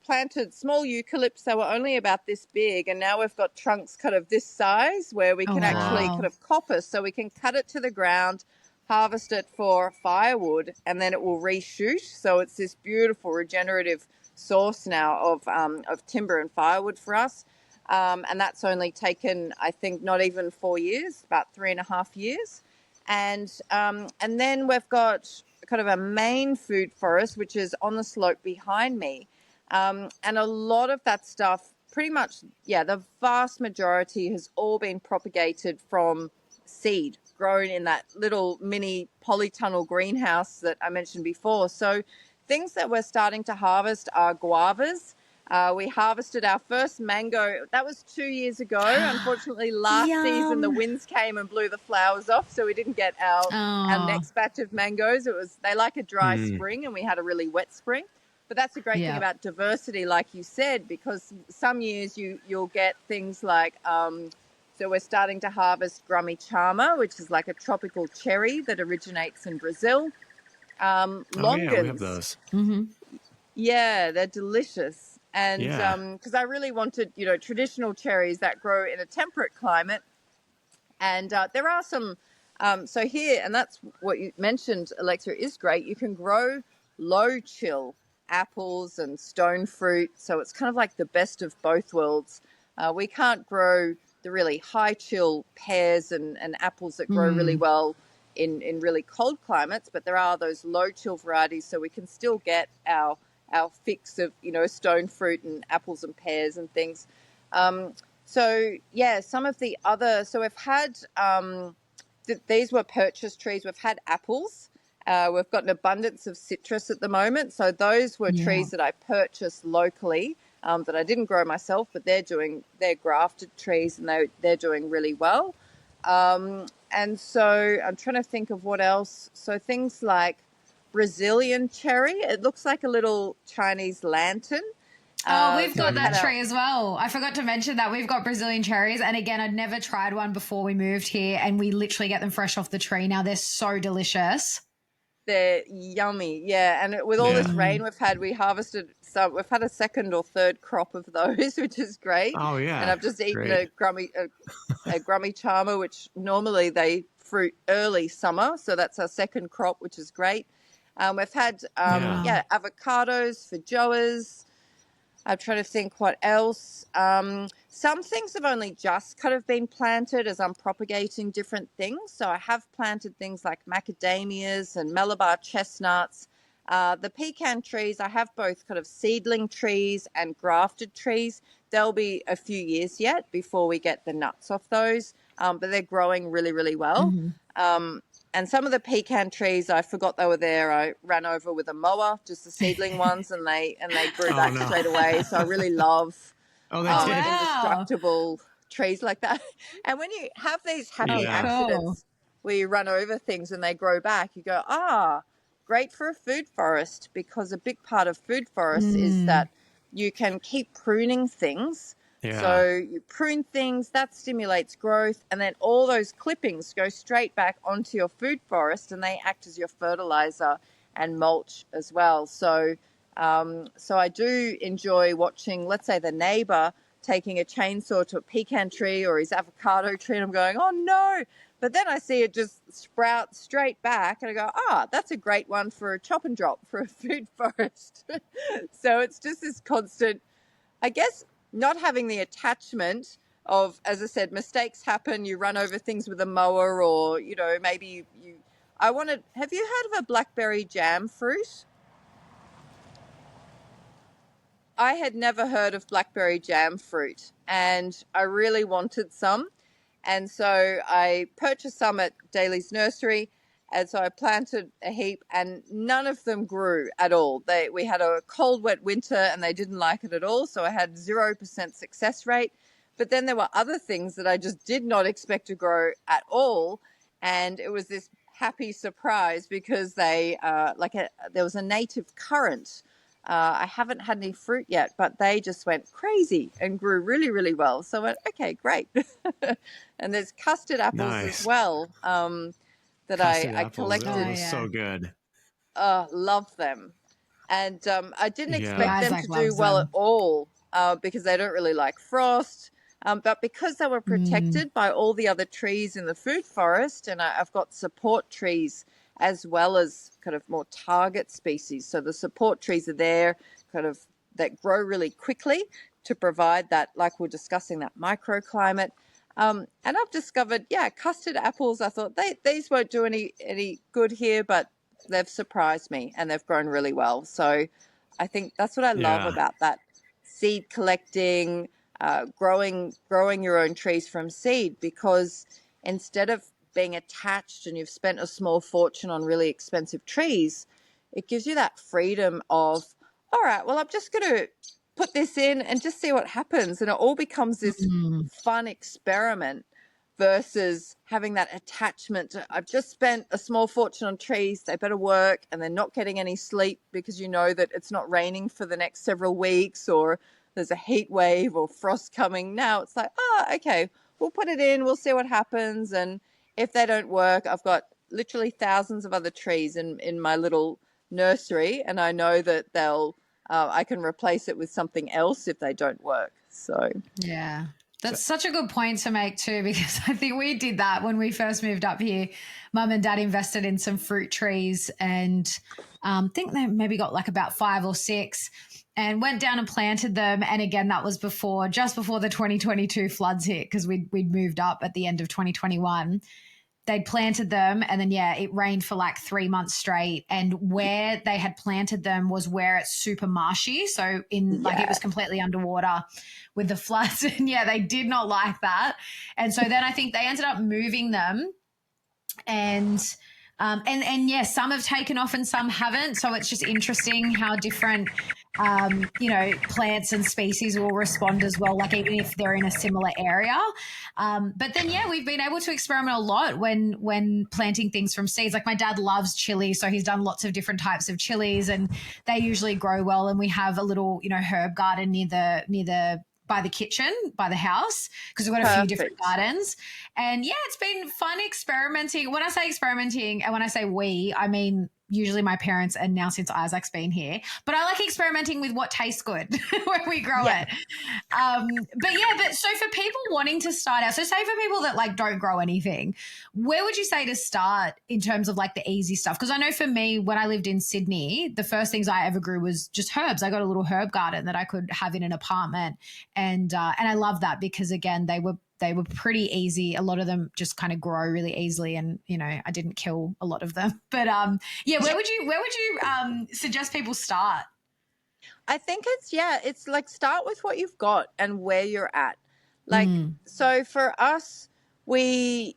planted small eucalypts that were only about this big, and now we've got trunks kind of this size where we can actually kind of coppice. So we can cut it to the ground, harvest it for firewood, and then it will reshoot. So it's this beautiful regenerative source now of timber and firewood for us. And that's only taken, I think, not even 4 years, about 3.5 years. And then we've got kind of a main food forest, which is on the slope behind me. And a lot of that stuff, pretty much, the vast majority has all been propagated from seed, grown in that little mini polytunnel greenhouse that I mentioned before. So things that we're starting to harvest are guavas. We harvested our first mango. That was 2 years ago. Unfortunately, last season the winds came and blew the flowers off, so we didn't get our next batch of mangoes. They like a dry spring, and we had a really wet spring. But that's a great thing about diversity, like you said, because some years you'll get things like so we're starting to harvest grummy charma, which is like a tropical cherry that originates in Brazil. Longans. Yeah, we have those. Mm-hmm. Yeah, they're delicious. And because I really wanted, traditional cherries that grow in a temperate climate. And there are some, so here, and that's what you mentioned, Alexa, is great. You can grow low chill apples and stone fruit. So it's kind of like the best of both worlds. We can't grow the really high chill pears and apples that grow really well in really cold climates, but there are those low chill varieties, so we can still get our fix of stone fruit and apples and pears and things. Some of the other, so we've had these were purchase trees. We've had apples. We've got an abundance of citrus at the moment, so those were trees that I purchased locally. That I didn't grow myself, but they're grafted trees and they're doing really well. And so I'm trying to think of what else. So things like Brazilian cherry. It looks like a little Chinese lantern. We've got that tree as well. I forgot to mention that we've got Brazilian cherries. And again, I'd never tried one before we moved here, and we literally get them fresh off the tree. Now they're so delicious. They're yummy, and with all this rain we've had, we harvested some. We've had a second or third crop of those, which is great. Oh yeah, and I've just eaten a grummy charmer, which normally they fruit early summer, so that's our second crop, which is great. We've had avocados for Joas. I'm trying to think what else. Some things have only just kind of been planted as I'm propagating different things. So I have planted things like macadamias and Malabar chestnuts. The pecan trees, I have both kind of seedling trees and grafted trees. There'll be a few years yet before we get the nuts off those, but they're growing really, really well. And some of the pecan trees, I forgot they were there. I ran over with a mower, just the seedling ones, and they grew back straight away. So I really love indestructible trees like that. And when you have these happy accidents where you run over things and they grow back, you go, great for a food forest, because a big part of food forests is Mm. that you can keep pruning things. Yeah. So you prune things, that stimulates growth, and then all those clippings go straight back onto your food forest, and they act as your fertilizer and mulch as well. So so I do enjoy watching, let's say, the neighbor taking a chainsaw to a pecan tree or his avocado tree, and I'm going, oh no. But then I see it just sprout straight back, and I go, that's a great one for a chop and drop for a food forest. So it's just this constant, I guess, not having the attachment of, as I said, mistakes happen. You run over things with a mower, or, maybe have you heard of a blackberry jam fruit? I had never heard of blackberry jam fruit, and I really wanted some. And so I purchased some at Daly's Nursery. And so I planted a heap, and none of them grew at all. We had a cold, wet winter, and they didn't like it at all. So I had 0% success rate. But then there were other things that I just did not expect to grow at all. And it was this happy surprise, because there was a native currant. I haven't had any fruit yet, but they just went crazy and grew really, really well. So I went, okay, great. And there's custard apples as well, that Custard I apples. collected. Oh, those so good. Love them. And I didn't Yeah. expect them Isaac to do loves well them. at all, because they don't really like frost. But because they were protected by all the other trees in the food forest, and I've got support trees as well as kind of more target species. So the support trees are there, kind of, that grow really quickly to provide that, like we're discussing, that microclimate. And I've discovered, custard apples, I thought these won't do any good here, but they've surprised me, and they've grown really well. So I think that's what I love Yeah. about that seed collecting, growing your own trees from seed, because instead of being attached and you've spent a small fortune on really expensive trees, it gives you that freedom of, all right, well, I'm just going to put this in and just see what happens. And it all becomes this fun experiment, versus having that attachment to, I've just spent a small fortune on trees, they better work, and they're not getting any sleep because you know that it's not raining for the next several weeks, or there's a heat wave or frost coming. Now it's like, okay, we'll put it in, we'll see what happens. And if they don't work, I've got literally thousands of other trees in my little nursery, and I know that I can replace it with something else if they don't work. So yeah. That's such a good point to make too, because I think we did that when we first moved up here. Mum and Dad invested in some fruit trees, and think they maybe got like about 5 or 6, and went down and planted them. And again, that was just before the 2022 floods hit, because we'd moved up at the end of 2021. They'd planted them, and then, it rained for like 3 months straight. And where they had planted them was where it's super marshy. So it was completely underwater with the floods. And they did not like that. And so then I think they ended up moving them, and some have taken off and some haven't. So it's just interesting how different, plants and species will respond as well, like even if they're in a similar area. But then, we've been able to experiment a lot when planting things from seeds. Like my dad loves chili, so he's done lots of different types of chilies, and they usually grow well. And we have a little, herb garden near the by the kitchen, by the house, because we've got a few different gardens. And it's been fun experimenting. When I say experimenting, and when I say we, I mean usually my parents, and now since Isaac's been here. But I like experimenting with what tastes good when we grow it. But so for people wanting to start out, so say for people that like don't grow anything, where would you say to start in terms of like the easy stuff? Because I know for me, when I lived in Sydney, the first things I ever grew was just herbs. I got a little herb garden that I could have in an apartment, and I love that, because again, they were pretty easy. A lot of them just kind of grow really easily, and I didn't kill a lot of them. But where would you suggest people start? I think it's like, start with what you've got and where you're at. Like, so for us, the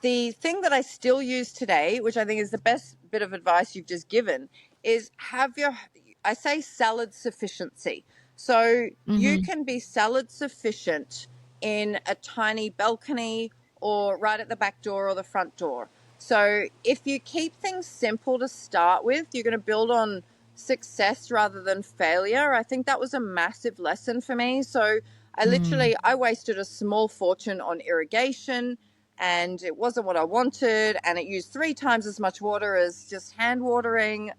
thing that I still use today, which I think is the best bit of advice you've just given, is I say salad sufficiency. So you can be salad sufficient in a tiny balcony, or right at the back door or the front door. So if you keep things simple to start with, you're going to build on success rather than failure. I think that was a massive lesson for me. So I wasted a small fortune on irrigation, and it wasn't what I wanted, and it used 3 times as much water as just hand watering.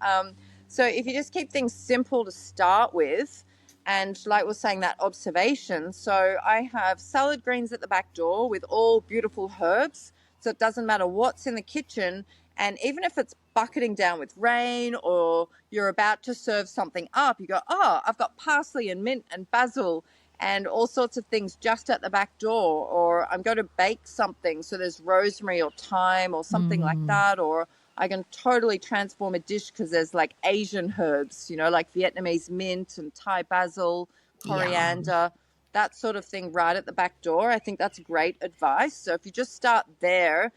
So if you just keep things simple to start with, and like we're saying, that observation. So I have salad greens at the back door with all beautiful herbs. So it doesn't matter what's in the kitchen. And even if it's bucketing down with rain, or you're about to serve something up, you go, oh, I've got parsley and mint and basil and all sorts of things just at the back door. Or I'm going to bake something, so there's rosemary or thyme or something like that. Or I can totally transform a dish because there's like Asian herbs, like Vietnamese mint and Thai basil, coriander, that sort of thing right at the back door. I think that's great advice. So if you just start there,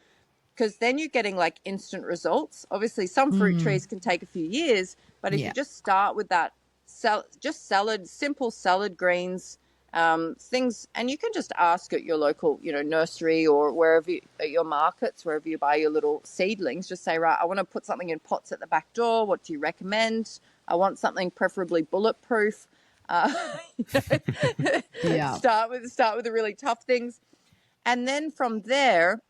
because then you're getting like instant results. Obviously, some fruit trees can take a few years, but if you just start with that, simple salad greens, things, and you can just ask at your local, nursery, or wherever at your markets, wherever you buy your little seedlings, just say, right, I want to put something in pots at the back door. What do you recommend? I want something preferably bulletproof. Start with the really tough things, and then from there,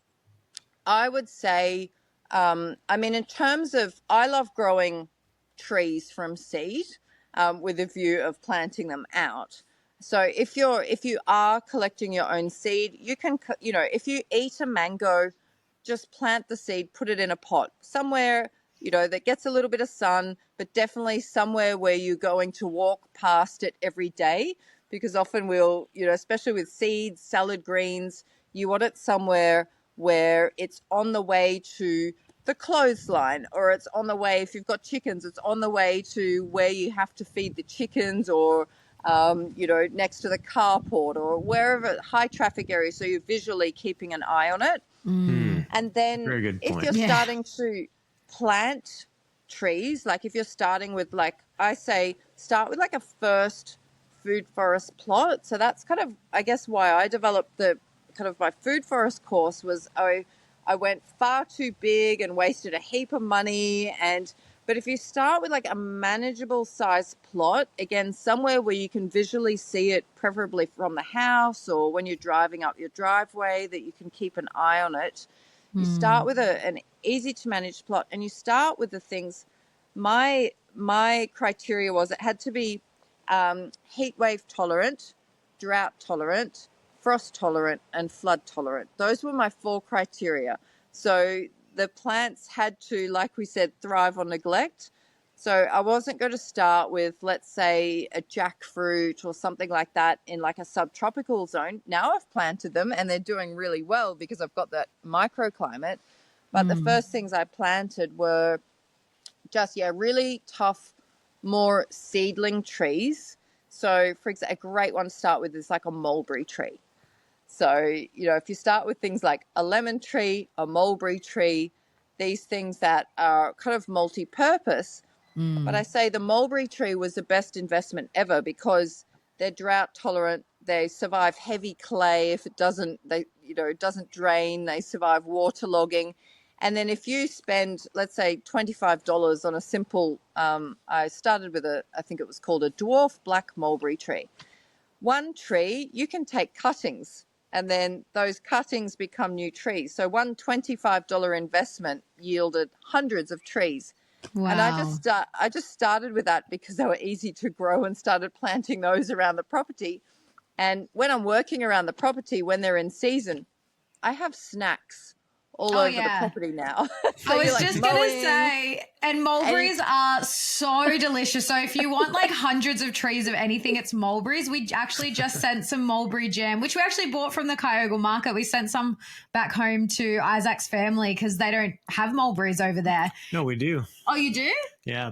I would say, in terms of, I love growing trees from seed, with a view of planting them out. So if you are collecting your own seed, you can, if you eat a mango, just plant the seed, put it in a pot somewhere, that gets a little bit of sun, but definitely somewhere where you're going to walk past it every day, because often we'll, especially with seeds, salad greens, you want it somewhere where it's on the way to the clothesline, or it's on the way, if you've got chickens, it's on the way to where you have to feed the chickens, or next to the carport, or wherever, high traffic area, so you're visually keeping an eye on it. And then Very good if point. you're starting to plant trees, like if you're starting with, like I say, start with like a first food forest plot. So that's kind of, I guess, why I developed the kind of my food forest course, was I went far too big and wasted a heap of money. But if you start with like a manageable size plot, again, somewhere where you can visually see it, preferably from the house or when you're driving up your driveway, that you can keep an eye on it. You start with an easy to manage plot, and you start with the things. My criteria was it had to be heat wave tolerant, drought tolerant, frost tolerant, and flood tolerant. Those were my 4 criteria. So the plants had to, like we said, thrive on neglect. So I wasn't going to start with, let's say, a jackfruit or something like that in like a subtropical zone. Now I've planted them and they're doing really well because I've got that microclimate. But the first things I planted were just, really tough, more seedling trees. So, for example, a great one to start with is like a mulberry tree. So, if you start with things like a lemon tree, a mulberry tree, these things that are kind of multi-purpose. But I say the mulberry tree was the best investment ever because they're drought tolerant. They survive heavy clay. If it doesn't, it doesn't drain. They survive waterlogging. And then if you spend, let's say, $25 on a simple, I started with I think it was called a dwarf black mulberry tree. One tree, you can take cuttings, and then those cuttings become new trees. So one $25 investment yielded hundreds of trees. Wow. And I just started with that because they were easy to grow, and started planting those around the property. And when I'm working around the property, when they're in season, I have snacks all over the property now. So I was you're just going to say, and mulberries are so delicious. So if you want like hundreds of trees of anything, it's mulberries. We actually just sent some mulberry jam, which we actually bought from the Kyogle market. We sent some back home to Isaac's family because they don't have mulberries over there. No, we do. Oh, you do? Yeah.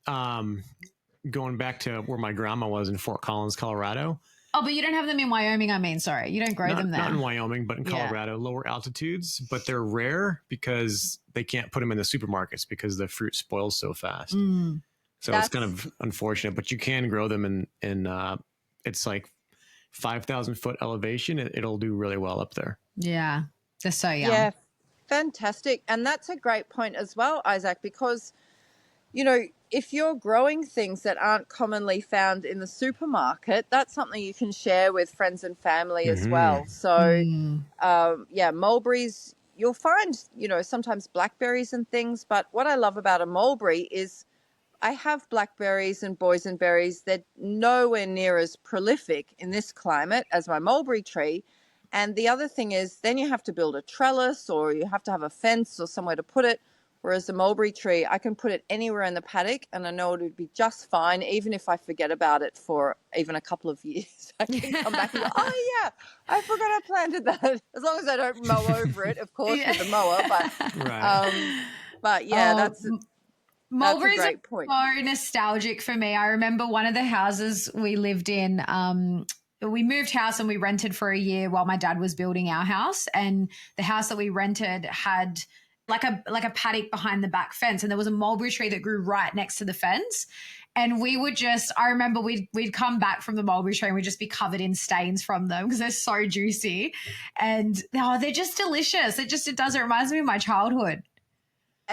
Going back to where my grandma was in Fort Collins, Colorado. Oh, but you don't have them in Wyoming, sorry. You don't grow them there. Not in Wyoming, but in Colorado, lower altitudes. But they're rare because they can't put them in the supermarkets because the fruit spoils so fast. So it's kind of unfortunate, but you can grow them in it's like 5,000 foot elevation. It'll do really well up there. Yeah. They're so young. Yeah. Fantastic. And that's a great point as well, Isaac, because, if you're growing things that aren't commonly found in the supermarket, that's something you can share with friends and family as well. So, mulberries, you'll find, sometimes blackberries and things. But what I love about a mulberry is I have blackberries and boysenberries. They're nowhere near as prolific in this climate as my mulberry tree. And the other thing is then you have to build a trellis or you have to have a fence or somewhere to put it. Whereas the mulberry tree, I can put it anywhere in the paddock and I know it would be just fine, even if I forget about it for even a couple of years. I can come back and go, oh, yeah, I forgot I planted that. As long as I don't mow over it, of course, with the mower. But yeah, that's mulberries a great point. Are so nostalgic for me. I remember one of the houses we lived in, we moved house and we rented for a year while my dad was building our house. And the house that we rented had like a paddock behind the back fence. And there was a mulberry tree that grew right next to the fence. And we would I remember we'd come back from the mulberry tree and we'd just be covered in stains from them because they're so juicy. And they're just delicious. It reminds me of my childhood.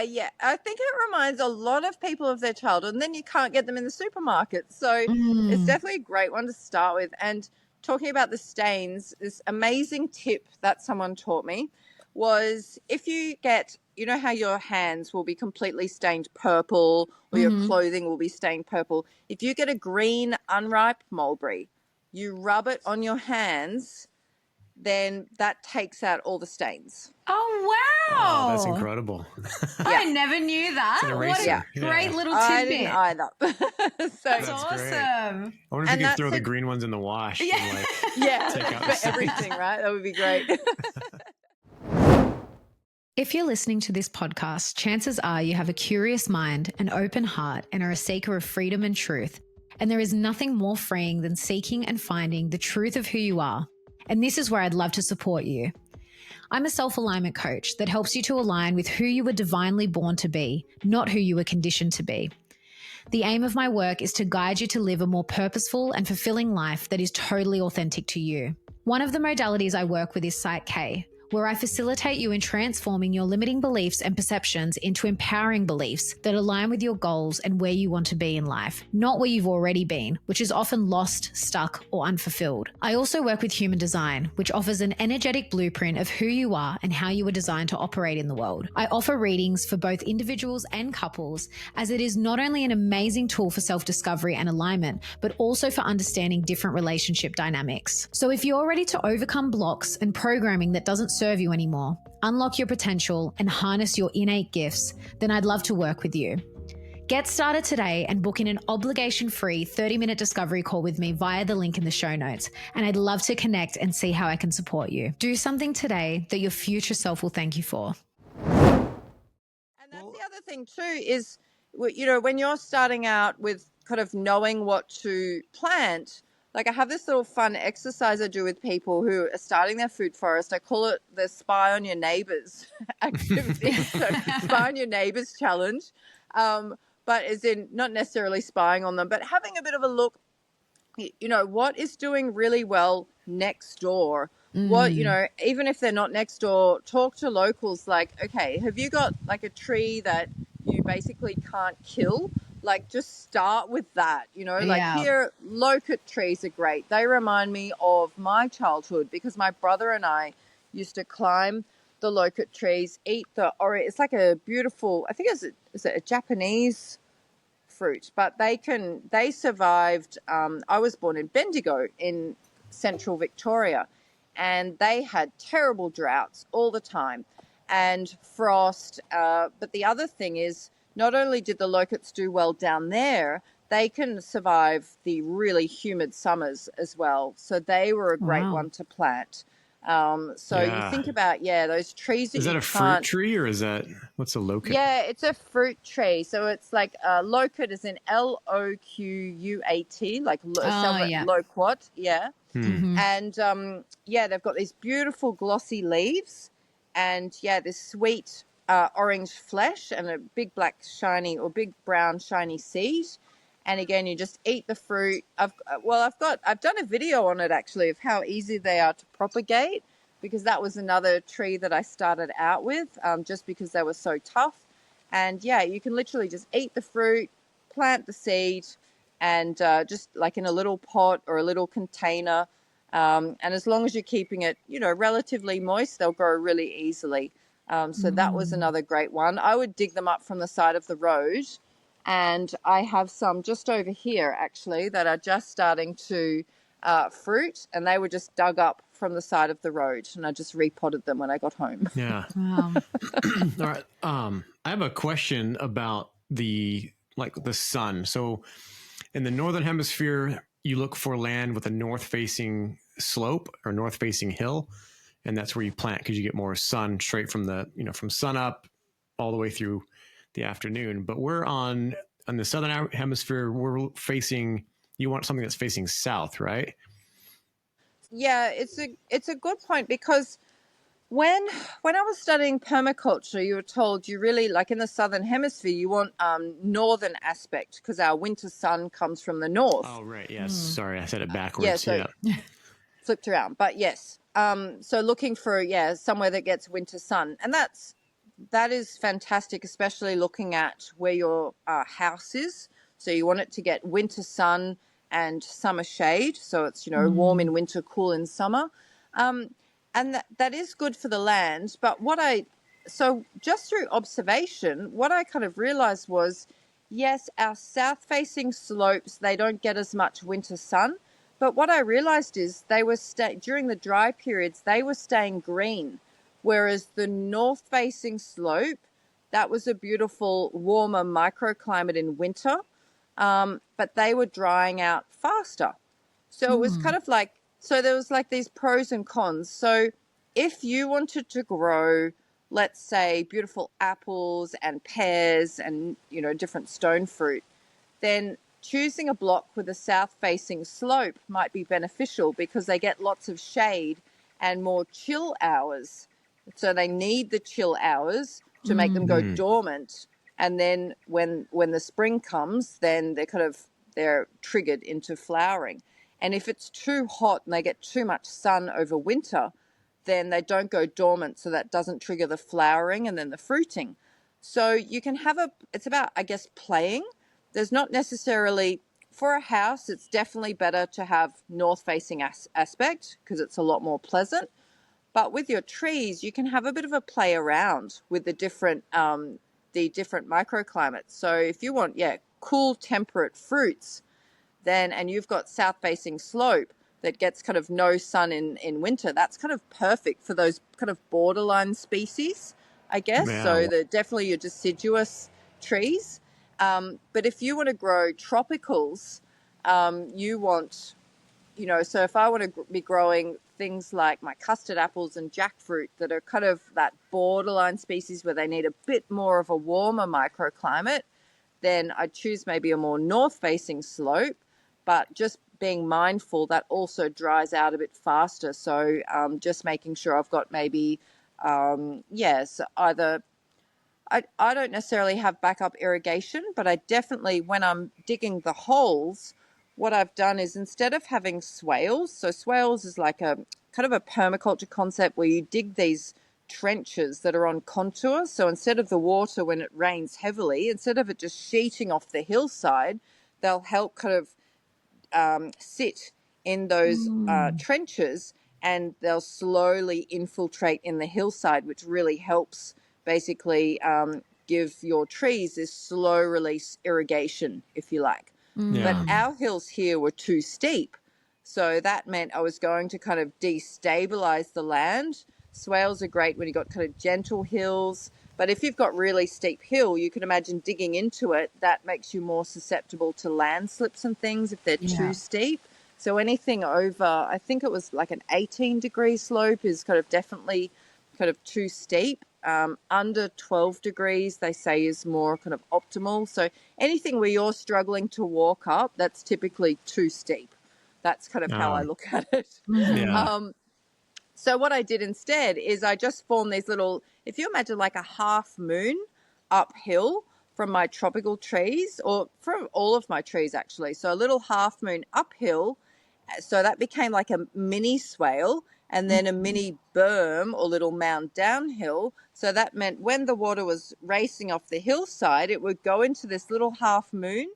Yeah, I think it reminds a lot of people of their childhood, and then you can't get them in the supermarket. So it's definitely a great one to start with. And talking about the stains, this amazing tip that someone taught me was if you get, how your hands will be completely stained purple or your clothing will be stained purple. If you get a green unripe mulberry, you rub it on your hands, then that takes out all the stains. Oh, wow. Oh, that's incredible. I never knew that. What a great little tidbit. I didn't either. That's awesome. Great. I wonder if you could throw the green ones in the wash. Yeah, and take out for everything, right? That would be great. If you're listening to this podcast, chances are you have a curious mind, an open heart, and are a seeker of freedom and truth. And there is nothing more freeing than seeking and finding the truth of who you are. And this is where I'd love to support you. I'm a self-alignment coach that helps you to align with who you were divinely born to be, not who you were conditioned to be. The aim of my work is to guide you to live a more purposeful and fulfilling life that is totally authentic to you. One of the modalities I work with is Site K, where I facilitate you in transforming your limiting beliefs and perceptions into empowering beliefs that align with your goals and where you want to be in life, not where you've already been, which is often lost, stuck, or unfulfilled. I also work with Human Design, which offers an energetic blueprint of who you are and how you were designed to operate in the world. I offer readings for both individuals and couples, as it is not only an amazing tool for self-discovery and alignment, but also for understanding different relationship dynamics. So if you're ready to overcome blocks and programming that doesn't serve you anymore, unlock your potential, and harness your innate gifts, then I'd love to work with you. Get started today and book in an obligation-free 30-minute discovery call with me via the link in the show notes, and I'd love to connect and see how I can support you. Do something today that your future self will thank you for. And that's the other thing too is, when you're starting out with kind of knowing what to plant, like I have this little fun exercise I do with people who are starting their food forest. I call it the spy on your neighbors activity. So spy on your neighbors challenge. But as in not necessarily spying on them, but having a bit of a look, what is doing really well next door? What, even if they're not next door, talk to locals like, okay, have you got like a tree that you basically can't kill? Like just start with that, here, locust trees are great. They remind me of my childhood because my brother and I used to climb the locust trees, eat the orange. It's like a beautiful, I think is it a Japanese fruit, but they survived. I was born in Bendigo in central Victoria, and they had terrible droughts all the time and frost. But the other thing is, not only did the locusts do well down there, they can survive the really humid summers as well. So they were a great one to plant. You think about, those trees that is that a fruit tree or what's a locust? Yeah, it's a fruit tree. So it's like locust is in Loquat, like loquat. Yeah. And they've got these beautiful glossy leaves and this sweet orange flesh and a big black shiny or big brown shiny seed. And again, you just eat the fruit. I've done a video on it actually of how easy they are to propagate. because that was another tree that I started out with, just because they were so tough. And yeah, you can literally just eat the fruit, plant the seed, and just like in a little pot or a little container. And as long as you're keeping it, relatively moist, they'll grow really easily. So that was another great one. I would dig them up from the side of the road. And I have some just over here, actually, that are just starting to fruit. And they were just dug up from the side of the road. And I just repotted them when I got home. Yeah. Wow. All right. I have a question about the sun. So in the Northern Hemisphere, you look for land with a north-facing slope or north-facing hill, and that's where you plant because you get more sun straight from from sun up all the way through the afternoon. But we're on the Southern Hemisphere, you want something that's facing south, right? Yeah, it's a good point, because when I was studying permaculture, you were told you really, like in the Southern Hemisphere, you want northern aspect because our winter sun comes from the north. Oh, right. Yes. Sorry, I said it backwards. Yeah, so flipped around. But yes, so looking for, somewhere that gets winter sun. And that is fantastic, especially looking at where your house is. So you want it to get winter sun and summer shade. So it's, warm in winter, cool in summer. And that is good for the land. But so just through observation, what I kind of realized was, yes, our south-facing slopes, they don't get as much winter sun. But what I realized is they were during the dry periods, they were staying green. Whereas the north-facing slope, that was a beautiful, warmer microclimate in winter. But they were drying out faster. So it was kind of like, so there was like these pros and cons. So if you wanted to grow, let's say, beautiful apples and pears and, different stone fruit, then choosing a block with a south-facing slope might be beneficial because they get lots of shade and more chill hours. So they need the chill hours to make them go dormant. And then when the spring comes, then they're triggered into flowering. And if it's too hot and they get too much sun over winter, then they don't go dormant. So that doesn't trigger the flowering and then the fruiting. So you can it's about, I guess, playing. There's not necessarily, for a house, it's definitely better to have north-facing aspect because it's a lot more pleasant. But with your trees, you can have a bit of a play around with the different microclimates. So if you want, cool, temperate fruits, and you've got south-facing slope that gets kind of no sun in winter, that's kind of perfect for those kind of borderline species, I guess. Yeah. So they're definitely your deciduous trees. But if you want to grow tropicals, you want, so if I want to be growing things like my custard apples and jackfruit that are kind of that borderline species where they need a bit more of a warmer microclimate, then I'd choose maybe a more north-facing slope, but just being mindful that also dries out a bit faster. So just making sure I've got maybe, either I don't necessarily have backup irrigation, but I definitely, when I'm digging the holes, what I've done is instead of having swales, so swales is like a kind of a permaculture concept where you dig these trenches that are on contour. So instead of the water, when it rains heavily, instead of it just sheeting off the hillside, they'll help kind of sit in those trenches, and they'll slowly infiltrate in the hillside, which really helps basically give your trees this slow release irrigation, if you like. Yeah. But our hills here were too steep. So that meant I was going to kind of destabilize the land. Swales are great when you've got kind of gentle hills. But if you've got really steep hill, you can imagine digging into it. That makes you more susceptible to landslips and things if they're too steep. So anything over, I think it was like an 18-degree slope is kind of definitely kind of too steep. Under 12 degrees, they say, is more kind of optimal. So anything where you're struggling to walk up, that's typically too steep. That's kind of how I look at it. Yeah. So what I did instead is I just formed these little, if you imagine like a half moon uphill from my tropical trees, or from all of my trees actually. So a little half moon uphill. So that became like a mini swale. and then a mini berm or little mound downhill. So that meant when the water was racing off the hillside, it would go into this little half moon,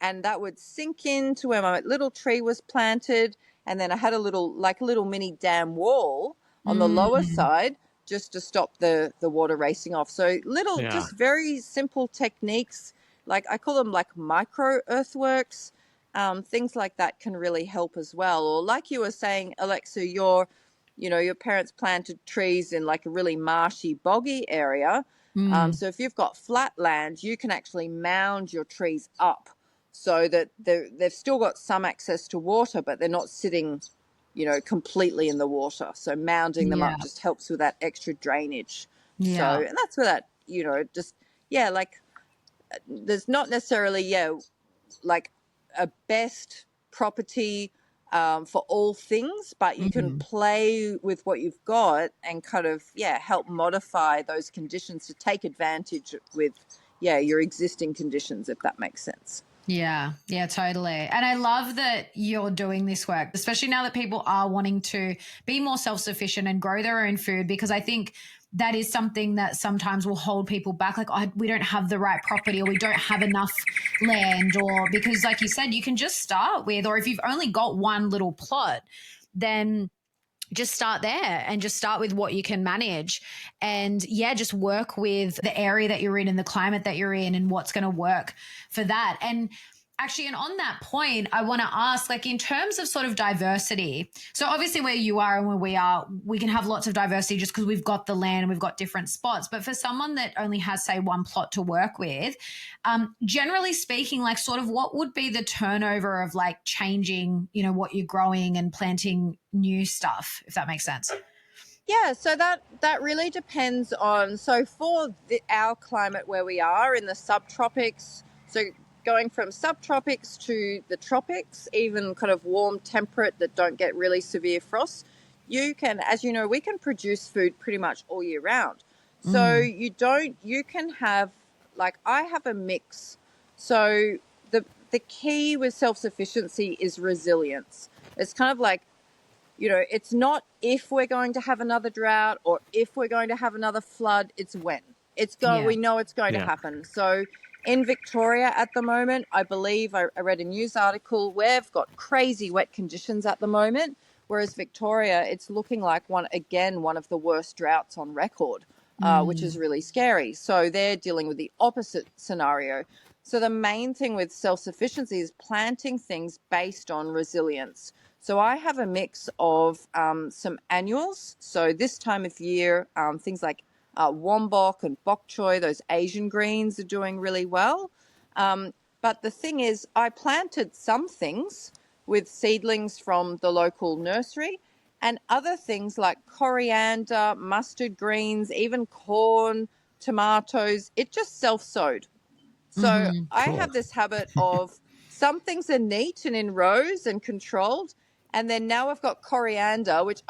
and that would sink into where my little tree was planted. And then I had a little mini dam wall on the lower side just to stop the water racing off. So just very simple techniques, like I call them like micro earthworks. Things like that can really help as well. Or like you were saying, Alexa, your parents planted trees in like a really marshy, boggy area. So if you've got flat land, you can actually mound your trees up so that they've still got some access to water, but they're not sitting, completely in the water. So mounding them up just helps with that extra drainage. Yeah. So, and that's where that, like there's not necessarily, like a best property for all things, but you can play with what you've got and kind of, help modify those conditions to take advantage with, your existing conditions, if that makes sense. Yeah, totally. And I love that you're doing this work, especially now that people are wanting to be more self-sufficient and grow their own food, because I think that is something that sometimes will hold people back. Like, we don't have the right property, or we don't have enough land, or because like you said, you can just start with, or if you've only got one little plot, then just start there and just start with what you can manage, and just work with the area that you're in and the climate that you're in and what's going to work for that. And actually, and on that point, I want to ask, like, in terms of sort of diversity, so obviously where you are and where we are, we can have lots of diversity just because we've got the land and we've got different spots. But for someone that only has, say, one plot to work with, generally speaking, like, sort of what would be the turnover of like changing, what you're growing and planting new stuff, if that makes sense? Yeah, so that really depends on, so for our climate where we are in the subtropics, so going from subtropics to the tropics, even kind of warm, temperate, that don't get really severe frosts, you can, as you know, we can produce food pretty much all year round. So you can have, like, I have a mix. So the key with self-sufficiency is resilience. It's kind of like, it's not if we're going to have another drought or if we're going to have another flood, it's when. We know it's going to happen. So in Victoria at the moment, I believe I read a news article, we've got crazy wet conditions at the moment, whereas Victoria, it's looking like one of the worst droughts on record, which is really scary. So they're dealing with the opposite scenario. So the main thing with self-sufficiency is planting things based on resilience. So I have a mix of some annuals. So this time of year, things like wombok and bok choy, those Asian greens, are doing really well. But the thing is, I planted some things with seedlings from the local nursery, and other things like coriander, mustard greens, even corn, tomatoes, it just self-sowed. So I have this habit of some things are neat and in rows and controlled. And then now I've got coriander, which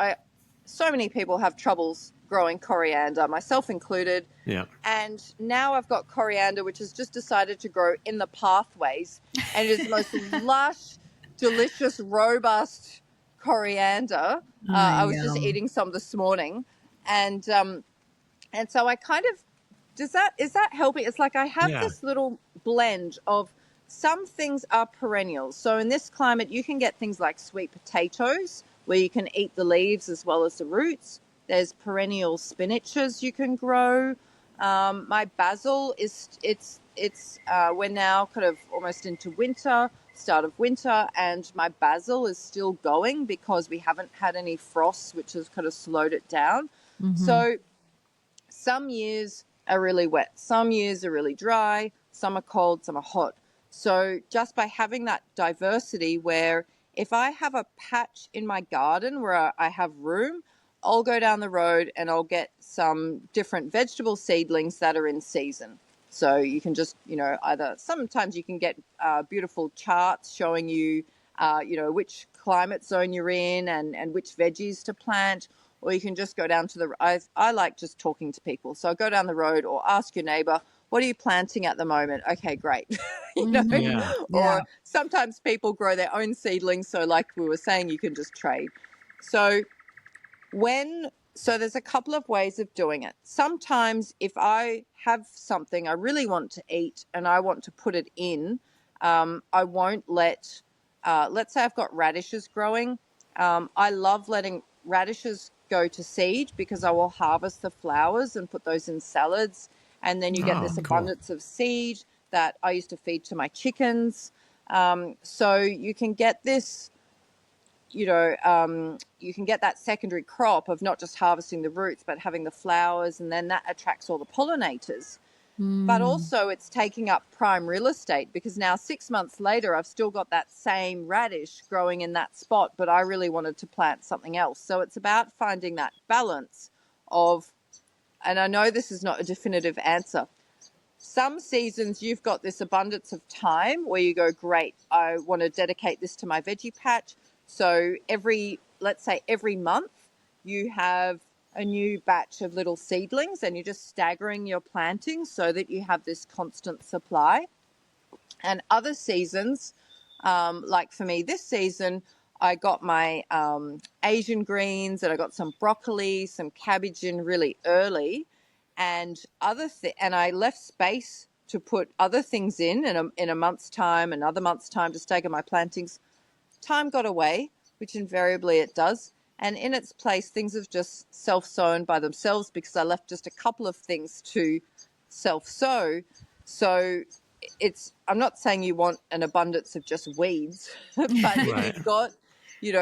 so many people have troubles growing coriander, myself included. Yeah. And now I've got coriander, which has just decided to grow in the pathways. And it is the most lush, delicious, robust coriander. I was just eating some this morning. And so I kind of, is that helping? It's like I have this little blend of some things are perennials. So in this climate, you can get things like sweet potatoes, where you can eat the leaves as well as the roots. There's perennial spinaches you can grow. My basil we're now kind of almost into winter, start of winter, and my basil is still going because we haven't had any frosts, which has kind of slowed it down. So some years are really wet, some years are really dry, some are cold, some are hot. So just by having that diversity, where if I have a patch in my garden where I have room, I'll go down the road and I'll get some different vegetable seedlings that are in season. So you can just, sometimes you can get beautiful charts showing you, which climate zone you're in and which veggies to plant. Or you can just go down to I like just talking to people. So go down the road or ask your neighbor, what are you planting at the moment? Okay, great. Or sometimes people grow their own seedlings. So like we were saying, you can just trade. So So there's a couple of ways of doing it. Sometimes if I have something I really want to eat and I want to put it in, I won't let's say I've got radishes growing. I love letting radishes go to seed because I will harvest the flowers and put those in salads. And then you get this Cool. abundance of seed that I used to feed to my chickens. So you can get this, you can get that secondary crop of not just harvesting the roots, but having the flowers, and then that attracts all the pollinators. But also it's taking up prime real estate because now 6 months later, I've still got that same radish growing in that spot, but I really wanted to plant something else. So it's about finding that balance of, and I know this is not a definitive answer. Some seasons you've got this abundance of time where you go, great, I want to dedicate this to my veggie patch. So let's say every month you have a new batch of little seedlings and you're just staggering your plantings so that you have this constant supply. And other seasons, like for me this season, I got my Asian greens and I got some broccoli, some cabbage in really early, and and I left space to put other things in a month's time, another month's time to stagger my plantings. Time got away, which invariably it does. And in its place, things have just self-sown by themselves because I left just a couple of things to self-sow. So I'm not saying you want an abundance of just weeds, but if you've got,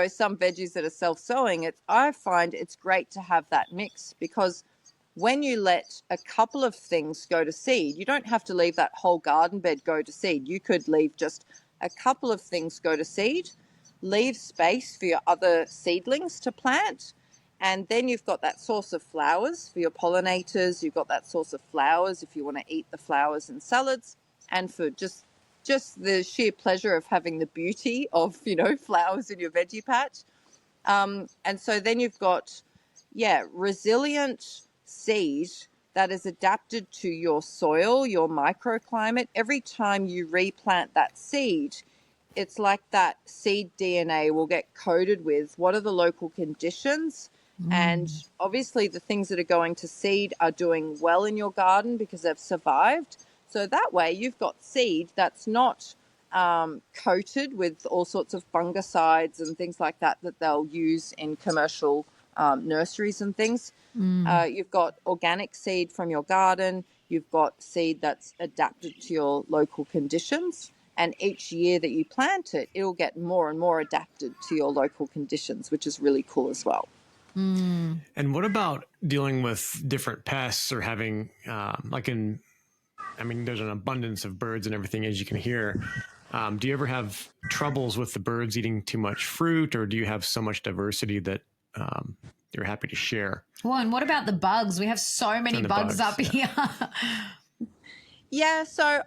some veggies that are self-sowing, I find it's great to have that mix because when you let a couple of things go to seed, you don't have to leave that whole garden bed go to seed. You could leave just a couple of things go to seed, leave space for your other seedlings to plant, and then you've got that source of flowers for your pollinators. You've got that source of flowers if you want to eat the flowers in salads, and for just the sheer pleasure of having the beauty of, flowers in your veggie patch. And so then you've got, resilient seed that is adapted to your soil, your microclimate. Every time you replant that seed, it's like that seed DNA will get coded with what are the local conditions. And obviously the things that are going to seed are doing well in your garden because they've survived. So that way you've got seed that's not coated with all sorts of fungicides and things like that they'll use in commercial nurseries and things. You've got organic seed from your garden. You've got seed that's adapted to your local conditions. And each year that you plant it, it'll get more and more adapted to your local conditions, which is really cool as well. And what about dealing with different pests or having, there's an abundance of birds and everything, as you can hear. Do you ever have troubles with the birds eating too much fruit, or do you have so much diversity that you're happy to share? Well, and what about the bugs? We have so many bugs up here. Yeah, so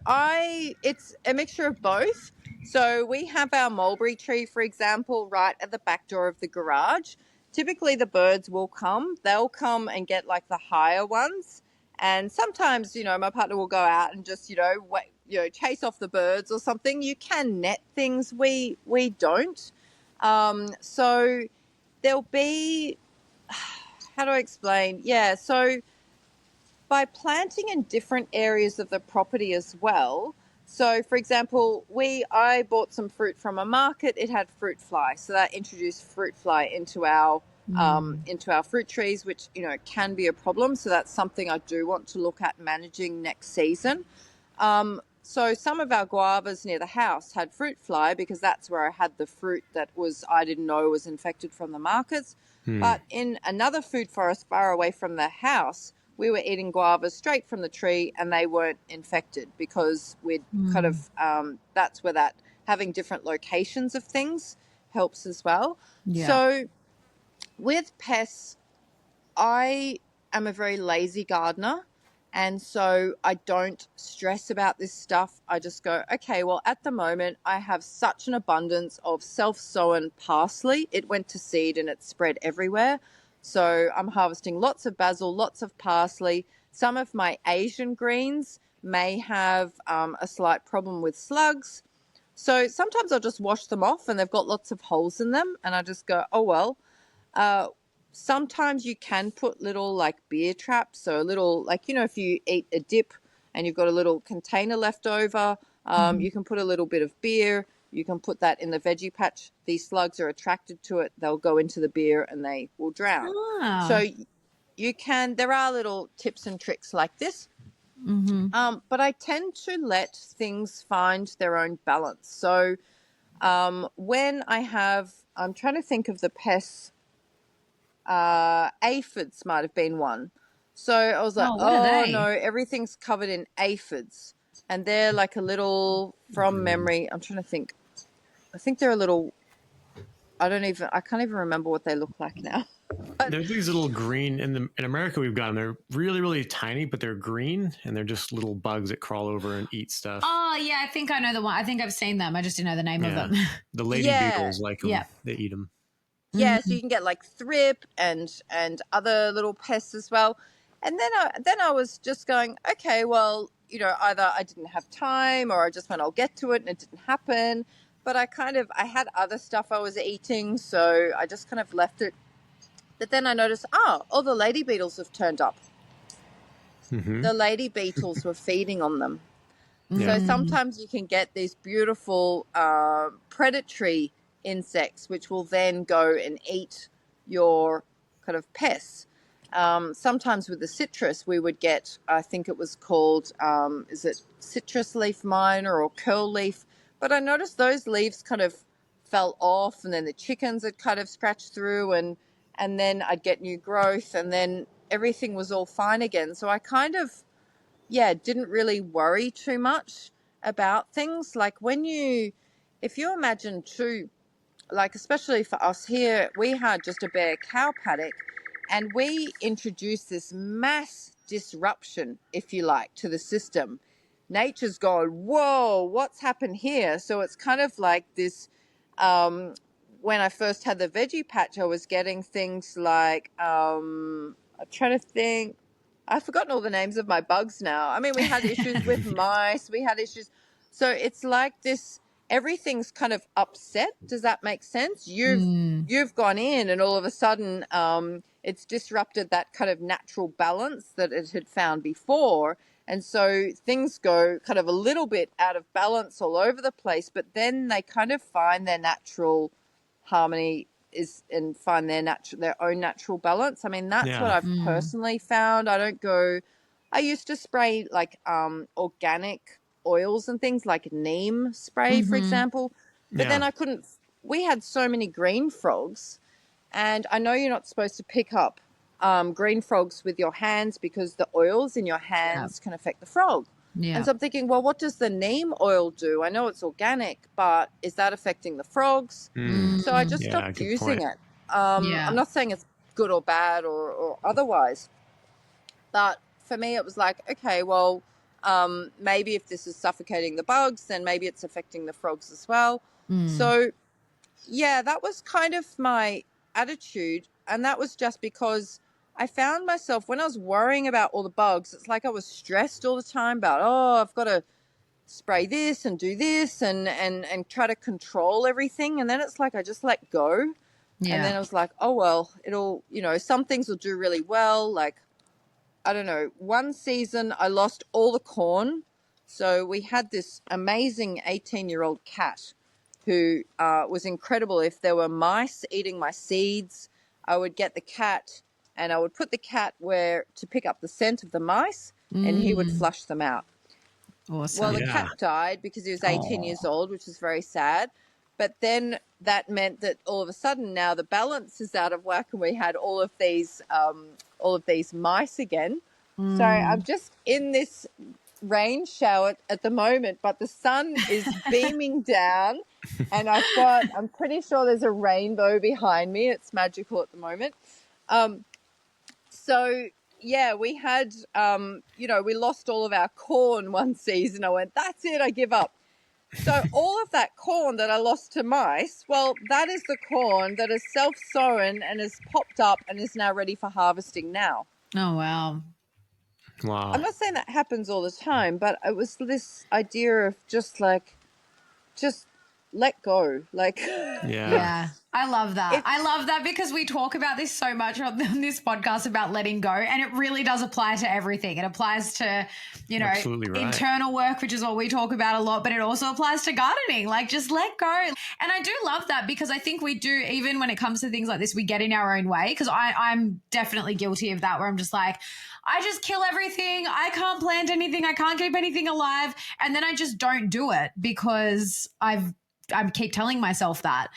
it's a mixture of both. So we have our mulberry tree, for example, right at the back door of the garage. Typically the birds will come. They'll come and get like the higher ones. And sometimes, my partner will go out and just, chase off the birds or something. You can net things. We don't. So there'll be, how do I explain? Yeah, so by planting in different areas of the property as well. So, for example, I bought some fruit from a market. It had fruit fly, so that introduced fruit fly into our fruit trees, which can be a problem. So that's something I do want to look at managing next season. So some of our guavas near the house had fruit fly because that's where I had the fruit that I didn't know was infected from the markets. But in another food forest far away from the house, we were eating guavas straight from the tree and they weren't infected because we'd kind of, that's where that having different locations of things helps as well. Yeah. So with pests, I am a very lazy gardener. And so I don't stress about this stuff. I just go, okay, well, at the moment, I have such an abundance of self-sown parsley. It went to seed and it spread everywhere. So I'm harvesting lots of basil, lots of parsley. Some of my Asian greens may have a slight problem with slugs. So sometimes I'll just wash them off and they've got lots of holes in them. And I just go, oh, well. Sometimes you can put little like beer traps. So a little, like, you know, if you eat a dip and you've got a little container left over, you can put a little bit of beer. You can put that in the veggie patch. These slugs are attracted to it. They'll go into the beer and they will drown. Ah. So you can, there are little tips and tricks like this. But I tend to let things find their own balance. So when I'm trying to think of the pests, aphids might have been one. So I was like, what are they? no, everything's covered in aphids. And they're like a little, from memory, I'm trying to think. I think they're a little, I can't even remember what they look like now. There's these little green in America. We've got them. They're really, really tiny, but they're green, and they're just little bugs that crawl over and eat stuff. Oh yeah, I think I know the one. I think I've seen them. I just didn't know the name of them. The lady beetles like them. They eat them. Yeah, so you can get like thrip and other little pests as well. And then I was just going, okay, well, you know, either I didn't have time or I just went, I'll get to it, and it didn't happen. But I had other stuff I was eating, so I just kind of left it. But then I noticed, all the lady beetles have turned up. The lady beetles were feeding on them. So sometimes you can get these beautiful predatory insects, which will then go and eat your kind of pests. Sometimes with the citrus, we would get, I think it was called, is it citrus leaf miner or curl leaf? But I noticed those leaves kind of fell off, and then the chickens had kind of scratched through, and then I'd get new growth, and then everything was all fine again. So I kind of, didn't really worry too much about things. Like if you imagine too, like especially for us here, we had just a bare cow paddock, and we introduced this mass disruption, if you like, to the system. Nature's gone, whoa, what's happened here? So it's kind of like this, when I first had the veggie patch, I was getting things like, I'm trying to think, I've forgotten all the names of my bugs now. I mean, we had issues with mice, we had issues. So it's like this, everything's kind of upset. Does that make sense? You've gone in, and all of a sudden it's disrupted that kind of natural balance that it had found before. And so things go kind of a little bit out of balance all over the place, but then they kind of find their natural harmony and find their own natural balance. I mean, that's what I've personally found. I used to spray like organic oils and things like neem spray, for example, but then we had so many green frogs, and I know you're not supposed to pick up green frogs with your hands because the oils in your hands can affect the frog. And so I'm thinking, well, what does the neem oil do? I know it's organic, but is that affecting the frogs? So I just stopped using it. I'm not saying it's good or bad or otherwise, but for me it was like, okay, well, maybe if this is suffocating the bugs, then maybe it's affecting the frogs as well. So that was kind of my attitude, and that was just because I found myself, when I was worrying about all the bugs, it's like I was stressed all the time about, I've got to spray this and do this and try to control everything. And then it's like I just let go. And then I was like, oh, well, it'll, you know, some things will do really well. Like, I don't know, one season I lost all the corn. So we had this amazing 18-year-old cat who was incredible. If there were mice eating my seeds, I would get the cat and I would put the cat to pick up the scent of the mice, and he would flush them out. Awesome. Well, the cat died because he was 18 years old, which is very sad. But then that meant that all of a sudden now the balance is out of whack, and we had all of these mice again. So I'm just in this rain shower at the moment, but the sun is beaming down, and I'm pretty sure there's a rainbow behind me. It's magical at the moment. So we had, we lost all of our corn one season. I went, that's it, I give up. So all of that corn that I lost to mice, well, that is the corn that is self-sown and has popped up and is now ready for harvesting now. Oh, wow. Wow. I'm not saying that happens all the time, but it was this idea of just let go. Like, Yeah. I love that. I love that because we talk about this so much on this podcast about letting go, and it really does apply to everything. It applies to, you know, Absolutely right. internal work, which is what we talk about a lot, but it also applies to gardening. Like, just let go. And I do love that because I think we do, even when it comes to things like this, we get in our own way, because I'm definitely guilty of that, where I'm just like, I just kill everything. I can't plant anything. I can't keep anything alive. And then I just don't do it because I keep telling myself that.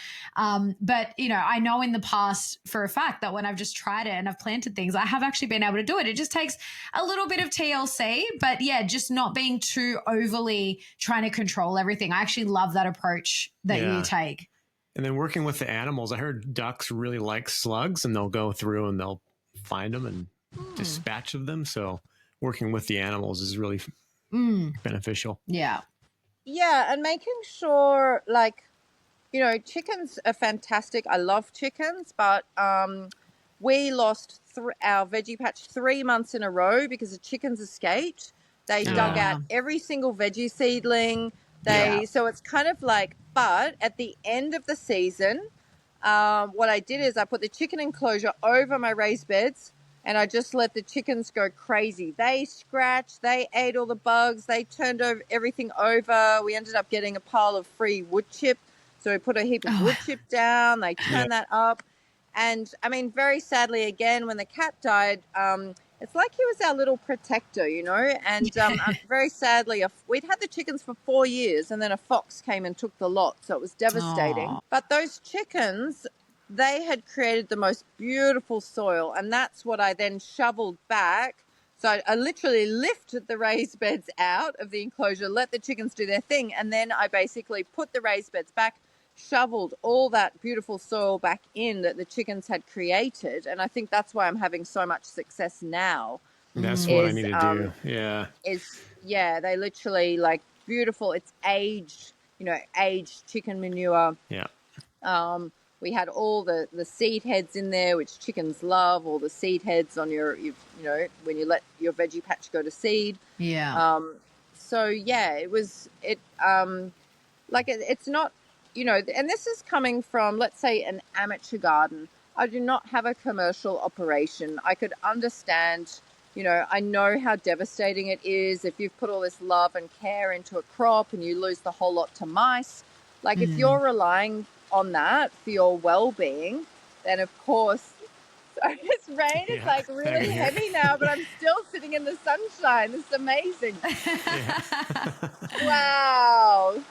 But, you know, I know in the past for a fact that when I've just tried it and I've planted things, I have actually been able to do it. It just takes a little bit of TLC, but yeah, just not being too overly trying to control everything. I actually love that approach that you take. And then working with the animals, I heard ducks really like slugs, and they'll go through and they'll find them and dispatch of them. So working with the animals is really beneficial. Yeah. Yeah, and making sure, like, you know, chickens are fantastic. I love chickens, but we lost our veggie patch 3 months in a row because the chickens escaped. They dug out every single veggie seedling. So it's kind of like, but at the end of the season, what I did is I put the chicken enclosure over my raised beds, and I just let the chickens go crazy. They scratched, they ate all the bugs, they turned everything over. We ended up getting a pile of free wood chip. So we put a heap of wood chip down, they turned that up. And I mean, very sadly, again, when the cat died, it's like he was our little protector, you know. And very sadly, we'd had the chickens for 4 years, and then a fox came and took the lot. So it was devastating. Aww. But those chickens, they had created the most beautiful soil, and that's what I then shoveled back. So I literally lifted the raised beds out of the enclosure, let the chickens do their thing, and then I basically put the raised beds back, shoveled all that beautiful soil back in that the chickens had created. And I think that's why I'm having so much success now. That's what I need to do. Yeah. They literally, like, beautiful. It's aged, you know, aged chicken manure. Yeah. We had all the seed heads in there, which chickens love, all the seed heads on you know, when you let your veggie patch go to seed. Yeah. So yeah, it's not, you know, and this is coming from, let's say, an amateur garden. I do not have a commercial operation. I could understand, you know, I know how devastating it is if you've put all this love and care into a crop and you lose the whole lot to mice. Like, if you're relying on that for your well-being, then of course, so this rain is like really heavy now, but I'm still sitting in the sunshine. This is amazing. Wow.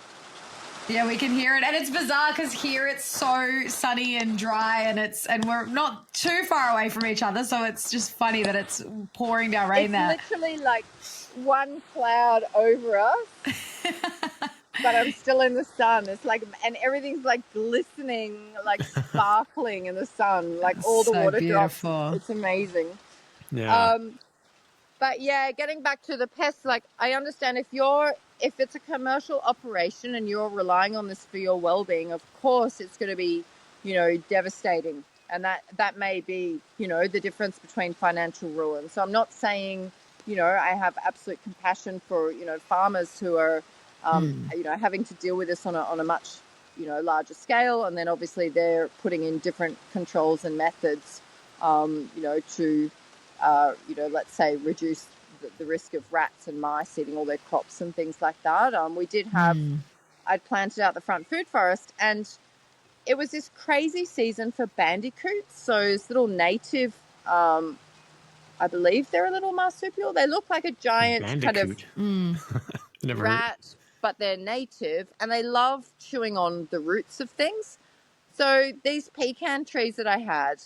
Yeah, we can hear it, and it's bizarre because here it's so sunny and dry, and we're not too far away from each other, so it's just funny that it's pouring down rain there. It's literally like one cloud over us, but I'm still in the sun. It's like, and everything's like glistening, like sparkling in the sun, like all the water beautiful. drops. It's amazing. Yeah. But yeah, getting back to the pests, like, I understand if it's a commercial operation and you're relying on this for your well-being, of course it's going to be, you know, devastating. And that may be, you know, the difference between financial ruin. So I'm not saying, you know, I have absolute compassion for, you know, farmers who are, you know, having to deal with this on a much, you know, larger scale. And then obviously they're putting in different controls and methods, you know, to, you know, let's say reduce the risk of rats and mice eating all their crops and things like that. We did have, I'd planted out the front food forest, and it was this crazy season for bandicoots. So this little native, I believe they're a little marsupial. They look like a giant kind of rat, but they're native, and they love chewing on the roots of things. So these pecan trees that I had,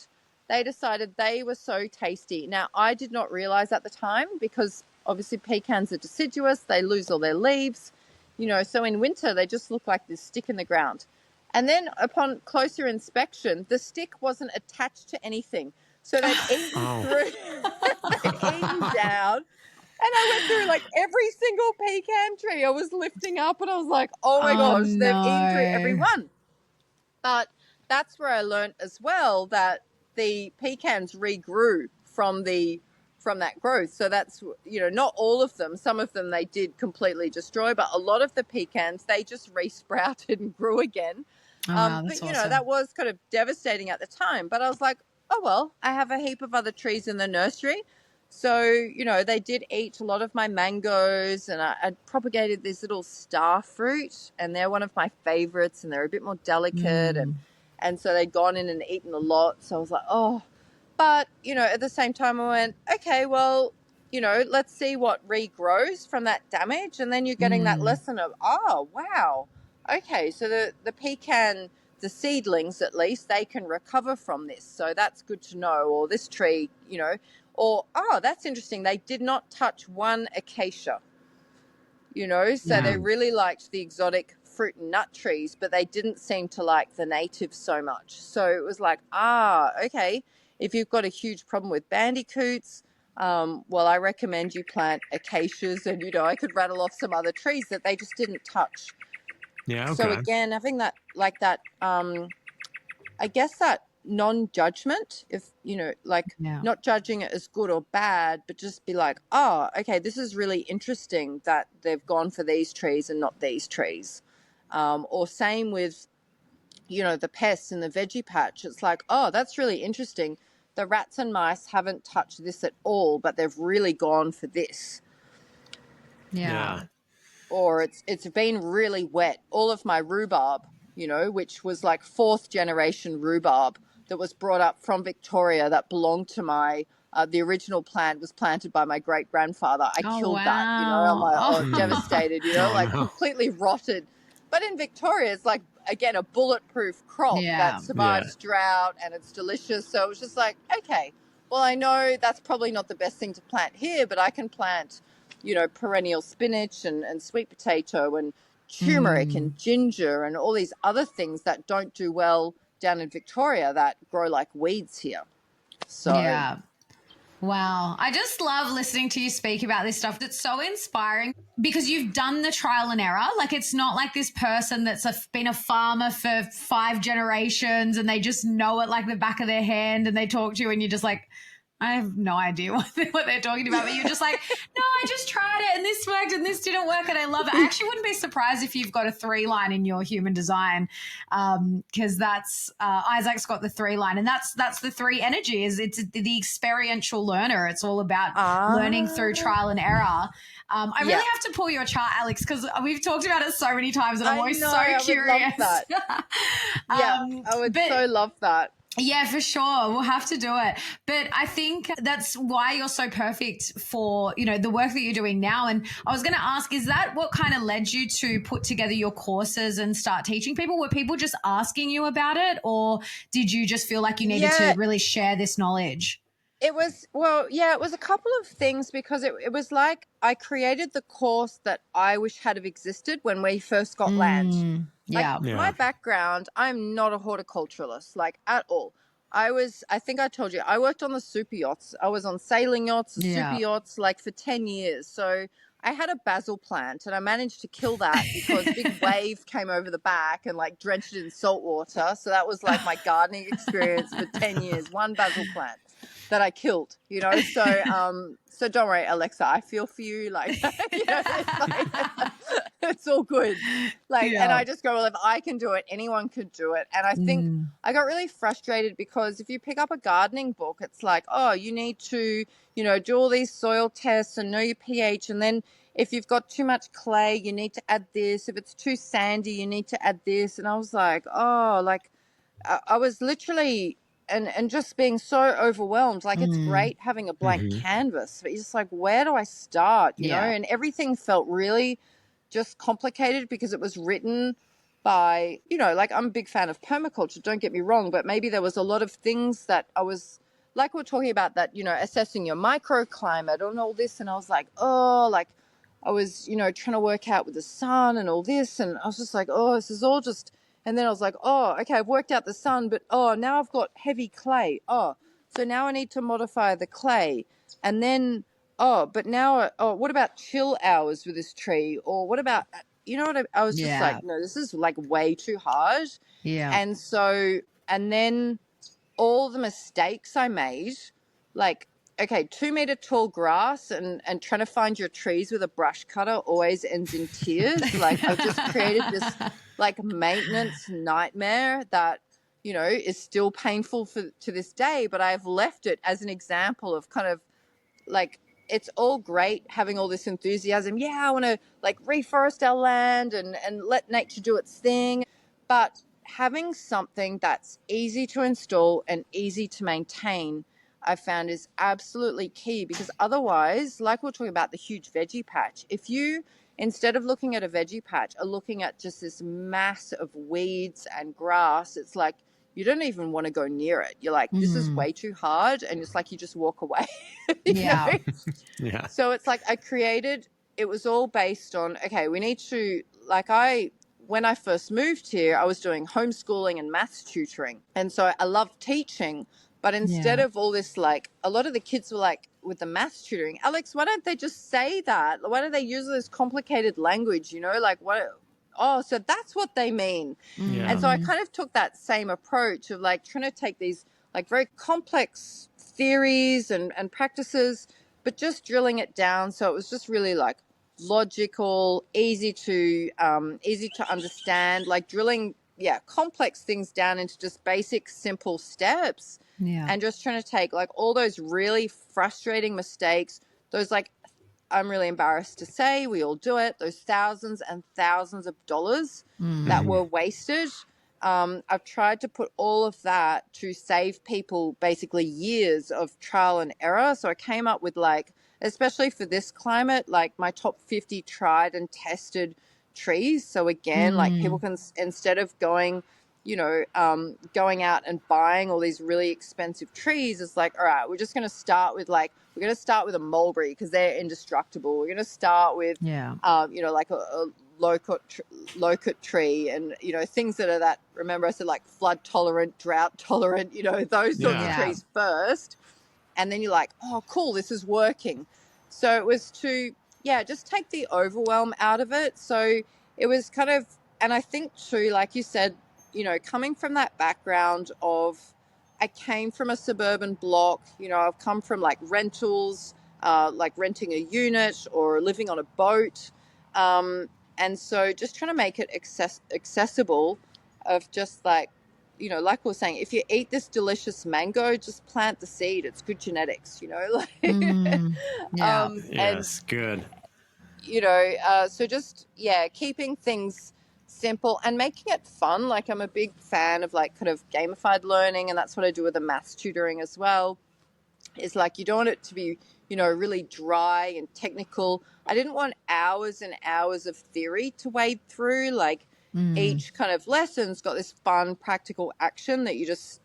they decided they were so tasty. Now, I did not realize at the time, because obviously pecans are deciduous. They lose all their leaves, you know, so in winter they just look like this stick in the ground. And then upon closer inspection, the stick wasn't attached to anything. So they'd eaten they'd eaten down. And I went through like every single pecan tree I was lifting up, and I was like, oh my gosh, they've eaten through every one. But that's where I learned as well that the pecans regrew from the from that growth. So that's, not all of them. Some of them they did completely destroy, but a lot of the pecans, they just resprouted and grew again. Oh, wow, that's but, awesome. that was kind of devastating at the time. But I was like, oh, well, I have a heap of other trees in the nursery. So, they did eat a lot of my mangoes, and I propagated this little star fruit, and they're one of my favorites, and they're a bit more delicate. And so they'd gone in and eaten a lot. So I was like, oh, but, at the same time I went, okay, well, let's see what regrows from that damage. And then you're getting that lesson of, oh, wow. Okay, so the pecan, the seedlings at least, they can recover from this. So that's good to know. Or this tree, or, oh, that's interesting. They did not touch one acacia, so they really liked the exotic fruit and nut trees, but they didn't seem to like the natives so much. So it was like, okay, if you've got a huge problem with bandicoots, well, I recommend you plant acacias, and, I could rattle off some other trees that they just didn't touch. Yeah. Okay. So again, having that, I guess that non-judgment, if not judging it as good or bad, but just be like, oh, okay, this is really interesting that they've gone for these trees and not these trees. Or same with the pests in the veggie patch. It's like, oh, that's really interesting, the rats and mice haven't touched this at all, but they've really gone for this. Or it's been really wet. All of my rhubarb, which was like 4th generation rhubarb that was brought up from Victoria, that belonged to my, the original plant was planted by my great grandfather. I killed that, I'm like, devastated, completely rotted. But in Victoria, it's like, again, a bulletproof crop that survives drought, and it's delicious. So it was just like, okay, well, I know that's probably not the best thing to plant here, but I can plant, perennial spinach and sweet potato and turmeric and ginger and all these other things that don't do well down in Victoria that grow like weeds here. So Wow. I just love listening to you speak about this stuff. That's so inspiring because you've done the trial and error. Like, it's not like this person that's been a farmer for 5 generations and they just know it like the back of their hand, and they talk to you and you're just like, I have no idea what they're talking about. But you're just like, no, I just tried it and this worked and this didn't work and I love it. I actually wouldn't be surprised if you've got a 3-line in your human design, because that's Isaac's got the 3-line, and that's the 3 energy. It's the experiential learner. It's all about learning through trial and error. I really have to pull your chart, Alex, because we've talked about it so many times and I'm always so curious. Would love that. I would so love that. Yeah, for sure. We'll have to do it. But I think that's why you're so perfect for, the work that you're doing now. And I was going to ask, is that what kind of led you to put together your courses and start teaching people? Were people just asking you about it, or did you just feel like you needed to really share this knowledge? It was a couple of things, because it was like I created the course that I wish had have existed when we first got land. My background, I'm not a horticulturalist, like, at all. I think I told you, I worked on the super yachts. I was on sailing yachts, super yachts, like, for 10 years. So I had a basil plant, and I managed to kill that because a big wave came over the back and, like, drenched it in salt water. So that was like my gardening experience for 10 years, one basil plant that I killed, so don't worry, Alexa, I feel for you. Like, it's all good. And I just go, well, if I can do it, anyone could do it. And I think I got really frustrated because if you pick up a gardening book, it's like, oh, you need to, do all these soil tests and know your pH. And then if you've got too much clay, you need to add this. If it's too sandy, you need to add this. And I was like, oh, like, I was literally... And just being so overwhelmed. Like, it's great having a blank canvas, but you're just like, where do I start? You know? And everything felt really just complicated because it was written by, like, I'm a big fan of permaculture, don't get me wrong, but maybe there was a lot of things that I was, like, we're talking about that, assessing your microclimate and all this. And I was like, oh, like, I was, trying to work out with the sun and all this. And I was just like, oh, this is all just... And then I was like, oh, okay, I've worked out the sun, but, now I've got heavy clay. Oh, so now I need to modify the clay. And then, but now, what about chill hours with this tree? Or what about, I was just like, no, this is like way too hard. Yeah. And then all the mistakes I made, like, okay, 2 meter tall grass and trying to find your trees with a brush cutter always ends in tears. Like I've just created this like maintenance nightmare that, you know, is still painful to this day, but I've left it as an example of kind of like, it's all great having all this enthusiasm. Yeah, I want to like reforest our land and let nature do its thing. But having something that's easy to install and easy to maintain, I found is absolutely key, because otherwise, like we're talking about the huge veggie patch, if you, instead of looking at a veggie patch, are looking at just this mass of weeds and grass, it's like you don't even want to go near it. You're like, this is way too hard. And it's like you just walk away. Yeah. Yeah. So it's like it was all based on, okay, we need to, like when I first moved here, I was doing homeschooling and maths tutoring. And so I loved teaching. But instead of all this, like, a lot of the kids were like, with the maths tutoring, Alex, why don't they just say that? Why do they use this complicated language? You know, like what? Oh, so that's what they mean. Yeah. And so I kind of took that same approach of like trying to take these like very complex theories and practices, but just drilling it down so it was just really like logical, easy to understand, like drilling complex things down into just basic simple steps. And just trying to take like all those really frustrating mistakes, those like, I'm really embarrassed to say, we all do it, those thousands and thousands of dollars that were wasted. I've tried to put all of that to save people basically years of trial and error. So I came up with like, especially for this climate, like my top 50 tried and tested trees. So again, like people can, instead of going, going out and buying all these really expensive trees, it's like, all right, we're going to start with a mulberry because they're indestructible. We're going to start with, like a locust tree and, things that are that, remember I said like flood tolerant, drought tolerant, those sorts of trees first. And then you're like, oh, cool, this is working. So it was to, just take the overwhelm out of it. So it was kind of, and I think too, like you said, coming from that background of, I came from a suburban block, I've come from like rentals, like renting a unit or living on a boat. And so just trying to make it accessible of just like, like we were saying, if you eat this delicious mango, just plant the seed. It's good genetics, like, Yes, good. So just, keeping things simple and making it fun. Like I'm a big fan of like kind of gamified learning, and that's what I do with the maths tutoring as well. Is like, you don't want it to be, really dry and technical. I didn't want hours and hours of theory to wade through. Like each kind of lesson's got this fun practical action that you just,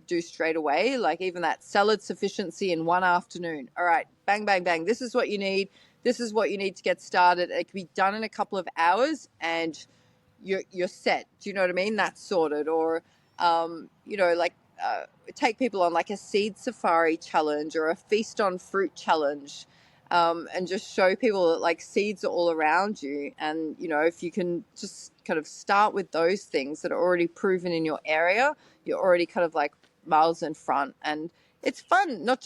do straight away. Like even that salad sufficiency in one afternoon. All right, bang, bang, bang. This is what you need. This is what you need to get started. It can be done in a couple of hours and you're set. Do you know what I mean? That's sorted. Or, take people on like a seed safari challenge or a feast on fruit challenge, and just show people that like seeds are all around you. And, if you can just kind of start with those things that are already proven in your area, you're already kind of like miles in front. And it's fun, not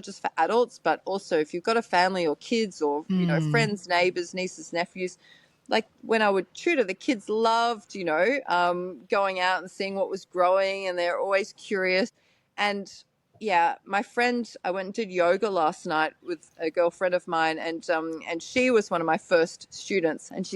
just for adults, but also if you've got a family or kids or, friends, neighbors, nieces, nephews. Like when I would tutor, the kids loved, going out and seeing what was growing, and they're always curious. And my friend, I went and did yoga last night with a girlfriend of mine, and she was one of my first students, and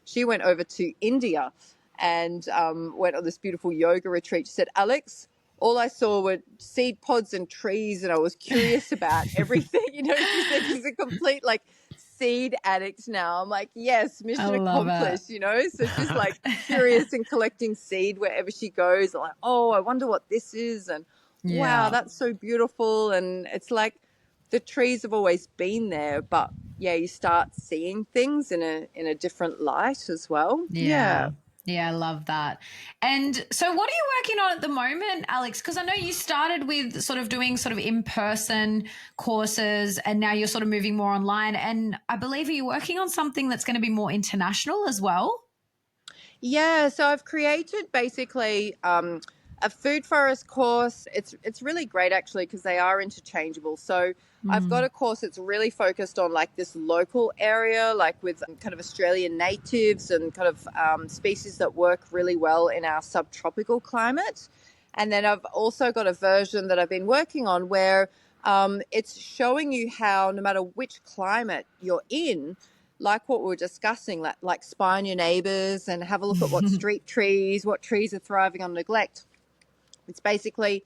she went over to India and went on this beautiful yoga retreat. She said, Alex, all I saw were seed pods and trees, and I was curious about everything. She said she's a complete like seed addict now. I'm like, yes, mission accomplished, So she's like curious and collecting seed wherever she goes. I'm like, oh, I wonder what this is. And wow, that's so beautiful. And it's like the trees have always been there, but you start seeing things in a different light as well. Yeah, I love that. And so what are you working on at the moment, Alex? Because I know you started with sort of doing sort of in-person courses, and now you're sort of moving more online. And I believe are you working on something that's going to be more international as well? Yeah, so I've created basically a a food forest course, it's really great actually because they are interchangeable. So I've got a course that's really focused on like this local area, like with kind of Australian natives and kind of species that work really well in our subtropical climate. And then I've also got a version that I've been working on where it's showing you how no matter which climate you're in, like what we were discussing, like spy on your neighbors and have a look at what what trees are thriving on neglect. It's basically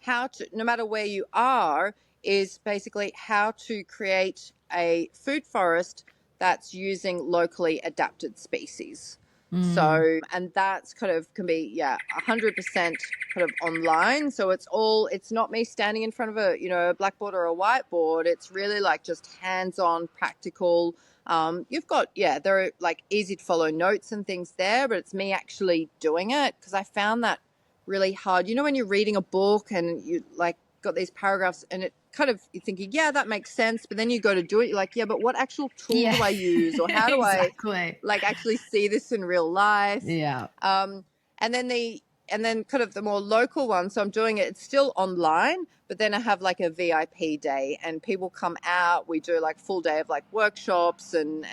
how to, no matter where you are, is basically how to create a food forest that's using locally adapted species. So, and that's kind of can be, 100% kind of online. So it's not me standing in front of a blackboard or a whiteboard. It's really like just hands-on, practical. You've got, there are like easy to follow notes and things there, but it's me actually doing it because I found that really hard. You know, when you're reading a book and you like got these paragraphs and it kind of, you're thinking, yeah, that makes sense. But then you go to do it. You're like, yeah, but what actual tool do I use? Or how do exactly. I like actually see this in real life? Yeah. And then kind of the more local one. So I'm doing it, it's still online, but then I have like a VIP day and people come out. We do like full day of like workshops and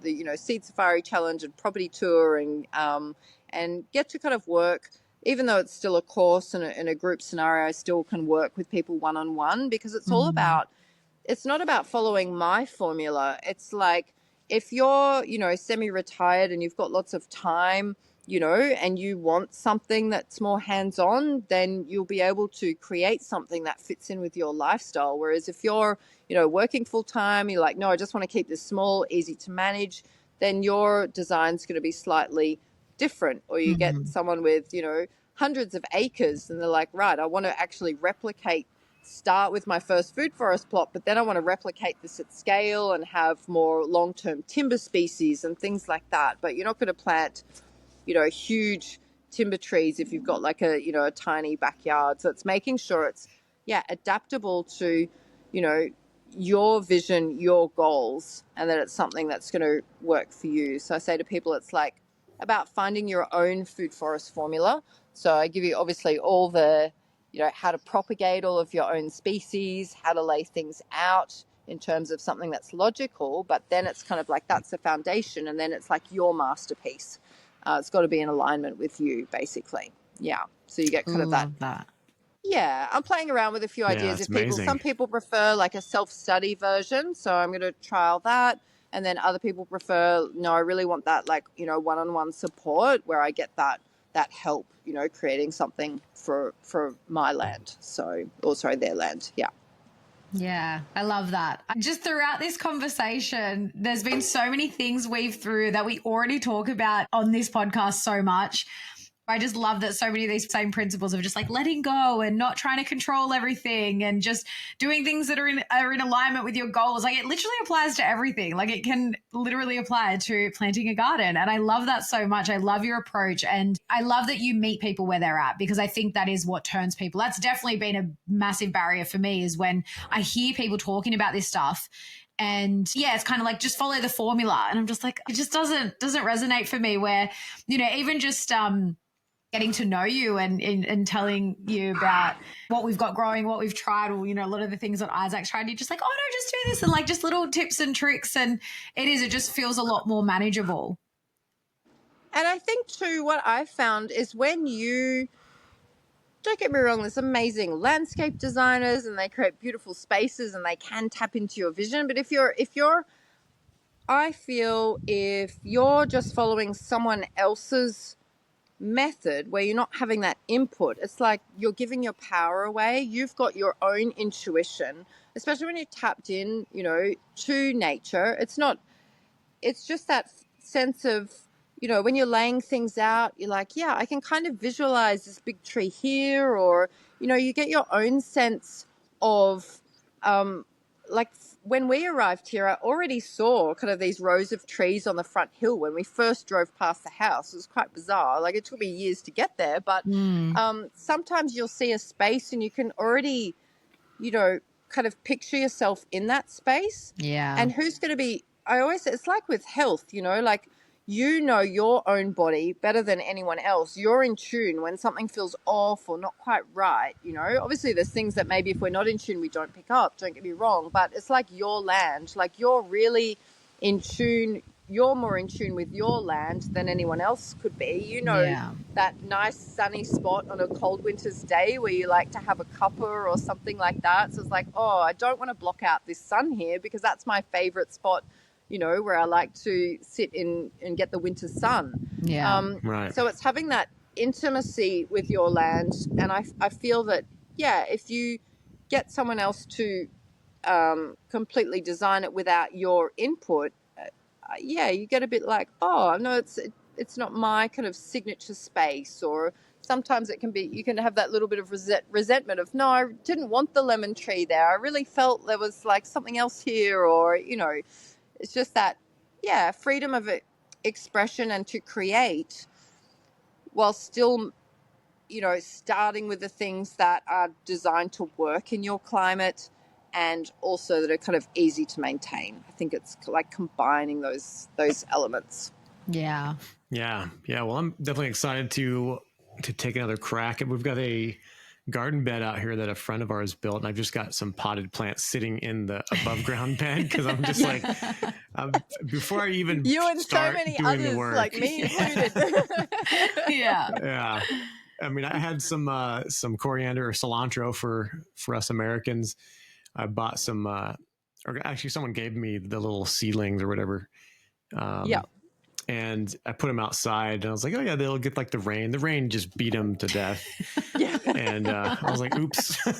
the, seed safari challenge and property tour and get to kind of work, even though it's still a course and in a group scenario, I still can work with people one-on-one because it's all about, it's not about following my formula. It's like if you're, semi-retired and you've got lots of time, and you want something that's more hands-on, then you'll be able to create something that fits in with your lifestyle. Whereas if you're, working full-time, you're like, no, I just want to keep this small, easy to manage, then your design's going to be slightly different. Or you get someone with, hundreds of acres and they're like, right, I want to actually start with my first food forest plot, but then I want to replicate this at scale and have more long-term timber species and things like that. But you're not going to plant, huge timber trees if you've got like a tiny backyard. So it's making sure it's, adaptable to, your vision, your goals, and that it's something that's going to work for you. So I say to people, it's like about finding your own food forest formula. So I give you obviously all the, how to propagate all of your own species, how to lay things out in terms of something that's logical, but then it's kind of like that's the foundation, and then it's like your masterpiece. It's got to be in alignment with you, basically. Yeah. So you get kind of that. Yeah, I'm playing around with a few ideas. Some people prefer like a self-study version, so I'm going to trial that. And then other people prefer, no, I really want that like, one-on-one support where I get that help, creating something for my land. So, or sorry, their land. Yeah. Yeah, I love that. Just throughout this conversation, there's been so many things weaved through that we already talk about on this podcast so much. I just love that so many of these same principles of just like letting go and not trying to control everything and just doing things that are in alignment with your goals. Like it literally applies to everything. Like it can literally apply to planting a garden. And I love that so much. I love your approach. And I love that you meet people where they're at, because I think that is what turns people. That's definitely been a massive barrier for me, is when I hear people talking about this stuff. And it's kind of like just follow the formula. And I'm just like, it just doesn't resonate for me, where, even just getting to know you and telling you about what we've got growing, what we've tried, or, a lot of the things that Isaac's tried, you're just like, oh no, just do this, and like just little tips and tricks. And it just feels a lot more manageable. And I think too, what I've found is when you, don't get me wrong, there's amazing landscape designers and they create beautiful spaces and they can tap into your vision. But if you're just following someone else's method where you're not having that input, it's like you're giving your power away. You've got your own intuition, especially when you're tapped in, to nature. It's just that sense of, when you're laying things out, you're like, I can kind of visualize this big tree here, or, you get your own sense of, like when we arrived here, I already saw kind of these rows of trees on the front hill when we first drove past the house. It was quite bizarre. Like it took me years to get there, but sometimes you'll see a space and you can already, kind of picture yourself in that space. Yeah. And who's going to be, I always say, it's like with health, like you know your own body better than anyone else. You're in tune when something feels off or not quite right. You know, obviously there's things that maybe if we're not in tune, we don't pick up, don't get me wrong, but it's like your land, like you're really in tune. You're more in tune with your land than anyone else could be. You know, that nice sunny spot on a cold winter's day where you like to have a cuppa or something like that. So it's like, oh, I don't want to block out this sun here because that's my favorite spot, you know, where I like to sit in and get the winter sun. Right. So it's having that intimacy with your land. And I feel that, yeah, if you get someone else to completely design it without your input, yeah, you get a bit like, oh, no, it's not my kind of signature space. Or sometimes it can be, you can have that little bit of resentment of, no, I didn't want the lemon tree there. I really felt there was like something else here, or, you know, it's just that, yeah, freedom of expression and to create while still, you know, starting with the things that are designed to work in your climate and also that are kind of easy to maintain. I think it's like combining those elements. Yeah. Well, I'm definitely excited to take another crack. And we've got a garden bed out here that a friend of ours built, and I've just got some potted plants sitting in the above ground bed because I'm just like, before I even you and start so many doing others the work, like me included. Yeah. I mean, I had some coriander or cilantro for us Americans. I bought some, or actually, someone gave me the little seedlings or whatever. And I put them outside, and I was like, oh yeah, they'll get like the rain. The rain just beat them to death. And I was like, oops. So,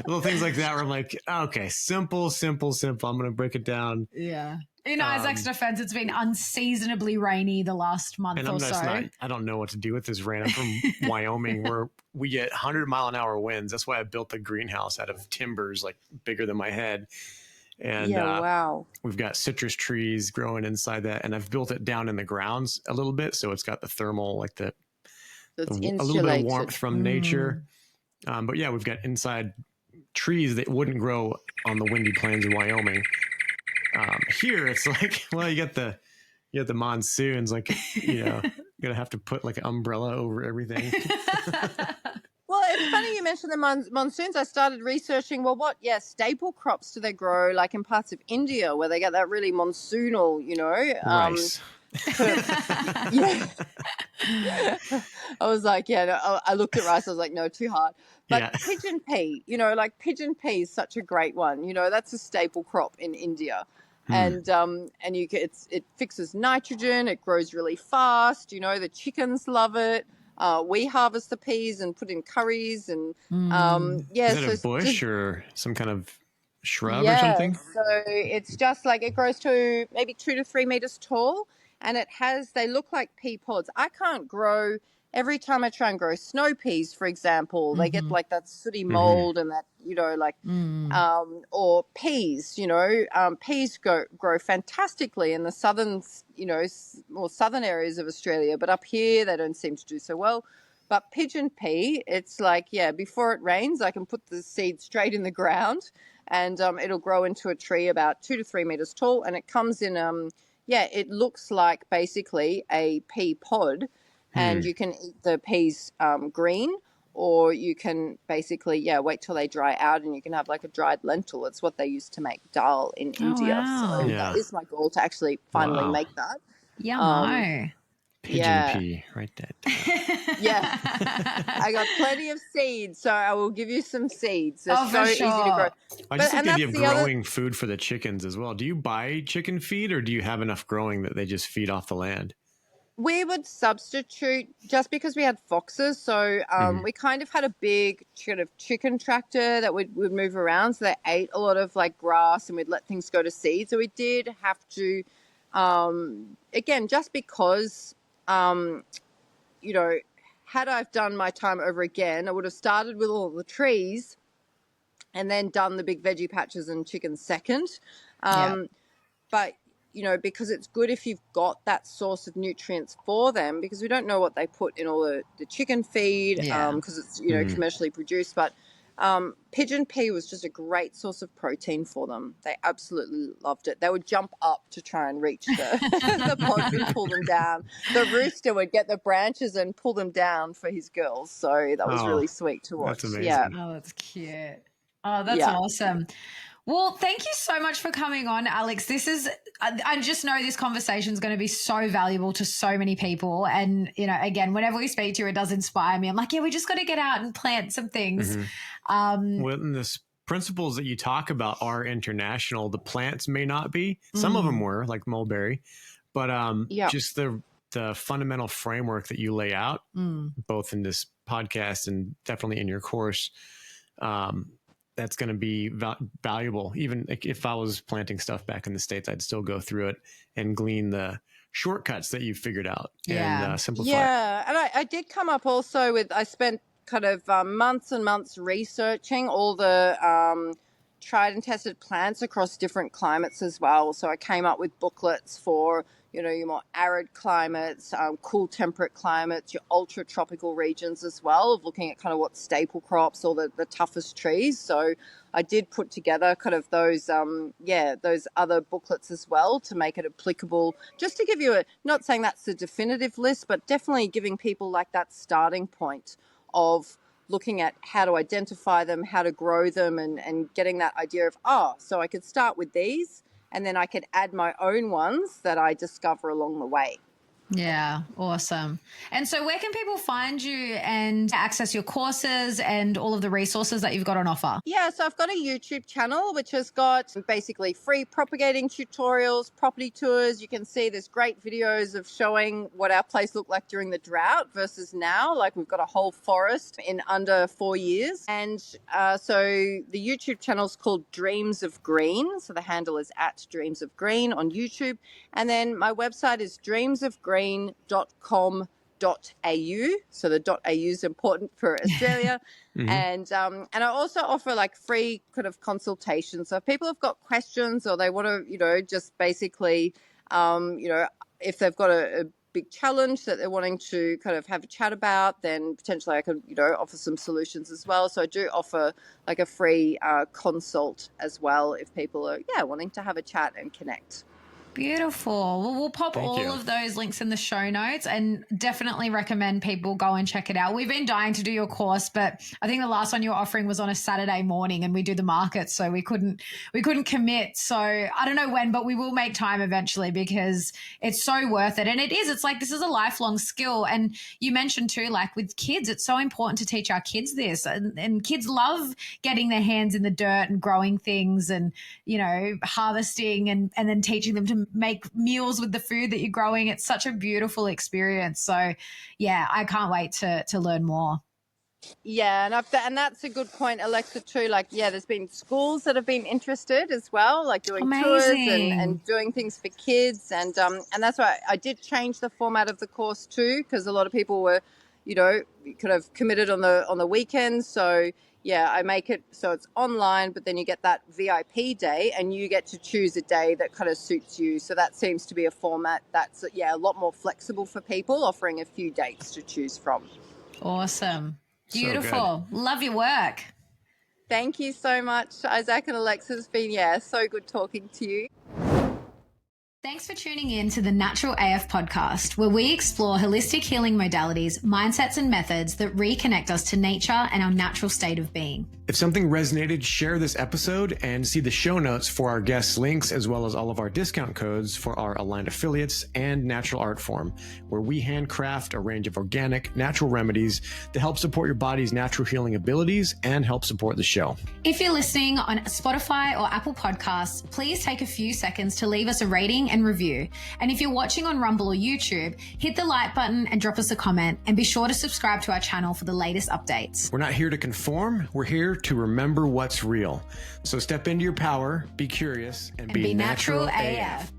little things like that where I'm like, okay, simple. I'm going to break it down. Yeah. In Isaac's defense, it's been unseasonably rainy the last month or so. I don't know what to do with this rain. I'm from Wyoming, where we get 100-mile-an-hour winds. That's why I built the greenhouse out of timbers like bigger than my head. And wow. We've got citrus trees growing inside that, and I've built it down in the grounds a little bit, so it's got the thermal, like a little bit of warmth from nature. But yeah, we've got inside trees that wouldn't grow on the windy plains of Wyoming. Here, it's like, well, you got the monsoons, like, you know, you're gonna have to put like an umbrella over everything. Well, it's funny you mentioned the monsoons. I started researching, well, what staple crops do they grow like in parts of India where they get that really monsoonal, you know? Rice. Yeah. I was like, I looked at rice. I was like, no, too hard. But pigeon pea, you know, like pigeon pea is such a great one. You know, that's a staple crop in India. And it fixes nitrogen. It grows really fast. You know, the chickens love it. We harvest the peas and put in curries and Is that a bush or some kind of shrub or something? So it's just like it grows to maybe 2 to 3 meters tall, and they look like pea pods. I can't grow. Every time I try and grow snow peas, for example, they get like that sooty mold and that, you know, like, or peas, you know, peas grow fantastically in the southern, you know, more southern areas of Australia, but up here they don't seem to do so well. But pigeon pea, it's like, before it rains, I can put the seed straight in the ground and it'll grow into a tree about 2 to 3 meters tall. And it comes in, it looks like basically a pea pod. And you can eat the peas green, or you can basically, wait till they dry out and you can have like a dried lentil. It's what they use to make dal in India. Wow. So that is my goal, to actually finally make that. Pigeon pea, write that down. I got plenty of seeds, so I will give you some seeds. They're so easy to grow. I just think you have growing food for the chickens as well. Do you buy chicken feed, or do you have enough growing that they just feed off the land? We would substitute just because we had foxes. So we kind of had a big kind of chicken tractor that would move around. So they ate a lot of like grass and we'd let things go to seed. So we did have to, again, just because, you know, had I done my time over again, I would have started with all the trees and then done the big veggie patches and chickens second. But you know, because it's good if you've got that source of nutrients for them, because we don't know what they put in all the chicken feed, because it's, you know, commercially produced. But Pigeon pea was just a great source of protein for them. They absolutely loved it. They would jump up to try and reach the pods and pull them down. The rooster would get the branches and pull them down for his girls. So that was really sweet to watch. That's amazing. Yeah. Oh, that's cute. Oh, that's awesome. Well, thank you so much for coming on, Alex. I just know this conversation is going to be so valuable to so many people. And, again, whenever we speak to you, it does inspire me. I'm like, we just got to get out and plant some things. Well, and the principles that you talk about are international. The plants may not be. Some of them were, like mulberry. But just the fundamental framework that you lay out, both in this podcast and definitely in your course, that's going to be valuable. Even if I was planting stuff back in the States, I'd still go through it and glean the shortcuts that you've figured out and simplify. Yeah. And I did come up also with, I spent kind of months and months researching all the tried and tested plants across different climates as well. So I came up with booklets for your more arid climates, cool temperate climates, your ultra tropical regions as well, of looking at kind of what staple crops or the toughest trees. So I did put together kind of those other booklets as well to make it applicable, just to give you not saying that's the definitive list, but definitely giving people like that starting point of looking at how to identify them, how to grow them, and getting that idea of, so I could start with these, and then I could add my own ones that I discover along the way. Yeah, awesome. And so where can people find you and access your courses and all of the resources that you've got on offer? Yeah, so I've got a YouTube channel which has got basically free propagating tutorials, property tours. You can see there's great videos of showing what our place looked like during the drought versus now. Like we've got a whole forest in under 4 years. And so the YouTube channel is called Dreams of Green. So the handle is @dreamsofgreen on YouTube. And then my website is dreamsofgreen.com.au. So the .au is important for Australia. And I also offer like free kind of consultations. So if people have got questions or they want to, just basically, if they've got a big challenge that they're wanting to kind of have a chat about, then potentially I could, offer some solutions as well. So I do offer like a free consult as well if people are, wanting to have a chat and connect. Beautiful. Well, we'll pop all of those links in the show notes and definitely recommend people go and check it out. We've been dying to do your course, but I think the last one you were offering was on a Saturday morning and we do the market, so we couldn't commit. So I don't know when, but we will make time eventually because it's so worth it. And it's like, this is a lifelong skill. And you mentioned too, like with kids, it's so important to teach our kids this, and kids love getting their hands in the dirt and growing things and, harvesting and then teaching them to make meals with the food that you're growing. It's such a beautiful experience. So yeah, I can't wait to learn more. Yeah, and that's a good point, Alexa, too. Like, there's been schools that have been interested as well, like doing tours and doing things for kids. And that's why I did change the format of the course too, because a lot of people were, kind of committed on the weekends. So I make it so it's online, but then you get that VIP day and you get to choose a day that kind of suits you. So that seems to be a format that's, a lot more flexible for people, offering a few dates to choose from. Awesome. Beautiful. So love your work. Thank you so much, Isaac and Alexa. It's been, so good talking to you. Thanks for tuning in to the Natural AF podcast, where we explore holistic healing modalities, mindsets, and methods that reconnect us to nature and our natural state of being. If something resonated, share this episode and see the show notes for our guest links, as well as all of our discount codes for our aligned affiliates and Natural Art Form, where we handcraft a range of organic, natural remedies to help support your body's natural healing abilities and help support the show. If you're listening on Spotify or Apple Podcasts, please take a few seconds to leave us a rating and review. And if you're watching on Rumble or YouTube, hit the like button and drop us a comment, and be sure to subscribe to our channel for the latest updates. We're not here to conform. We're here to remember what's real. So step into your power, be curious, and be natural AF.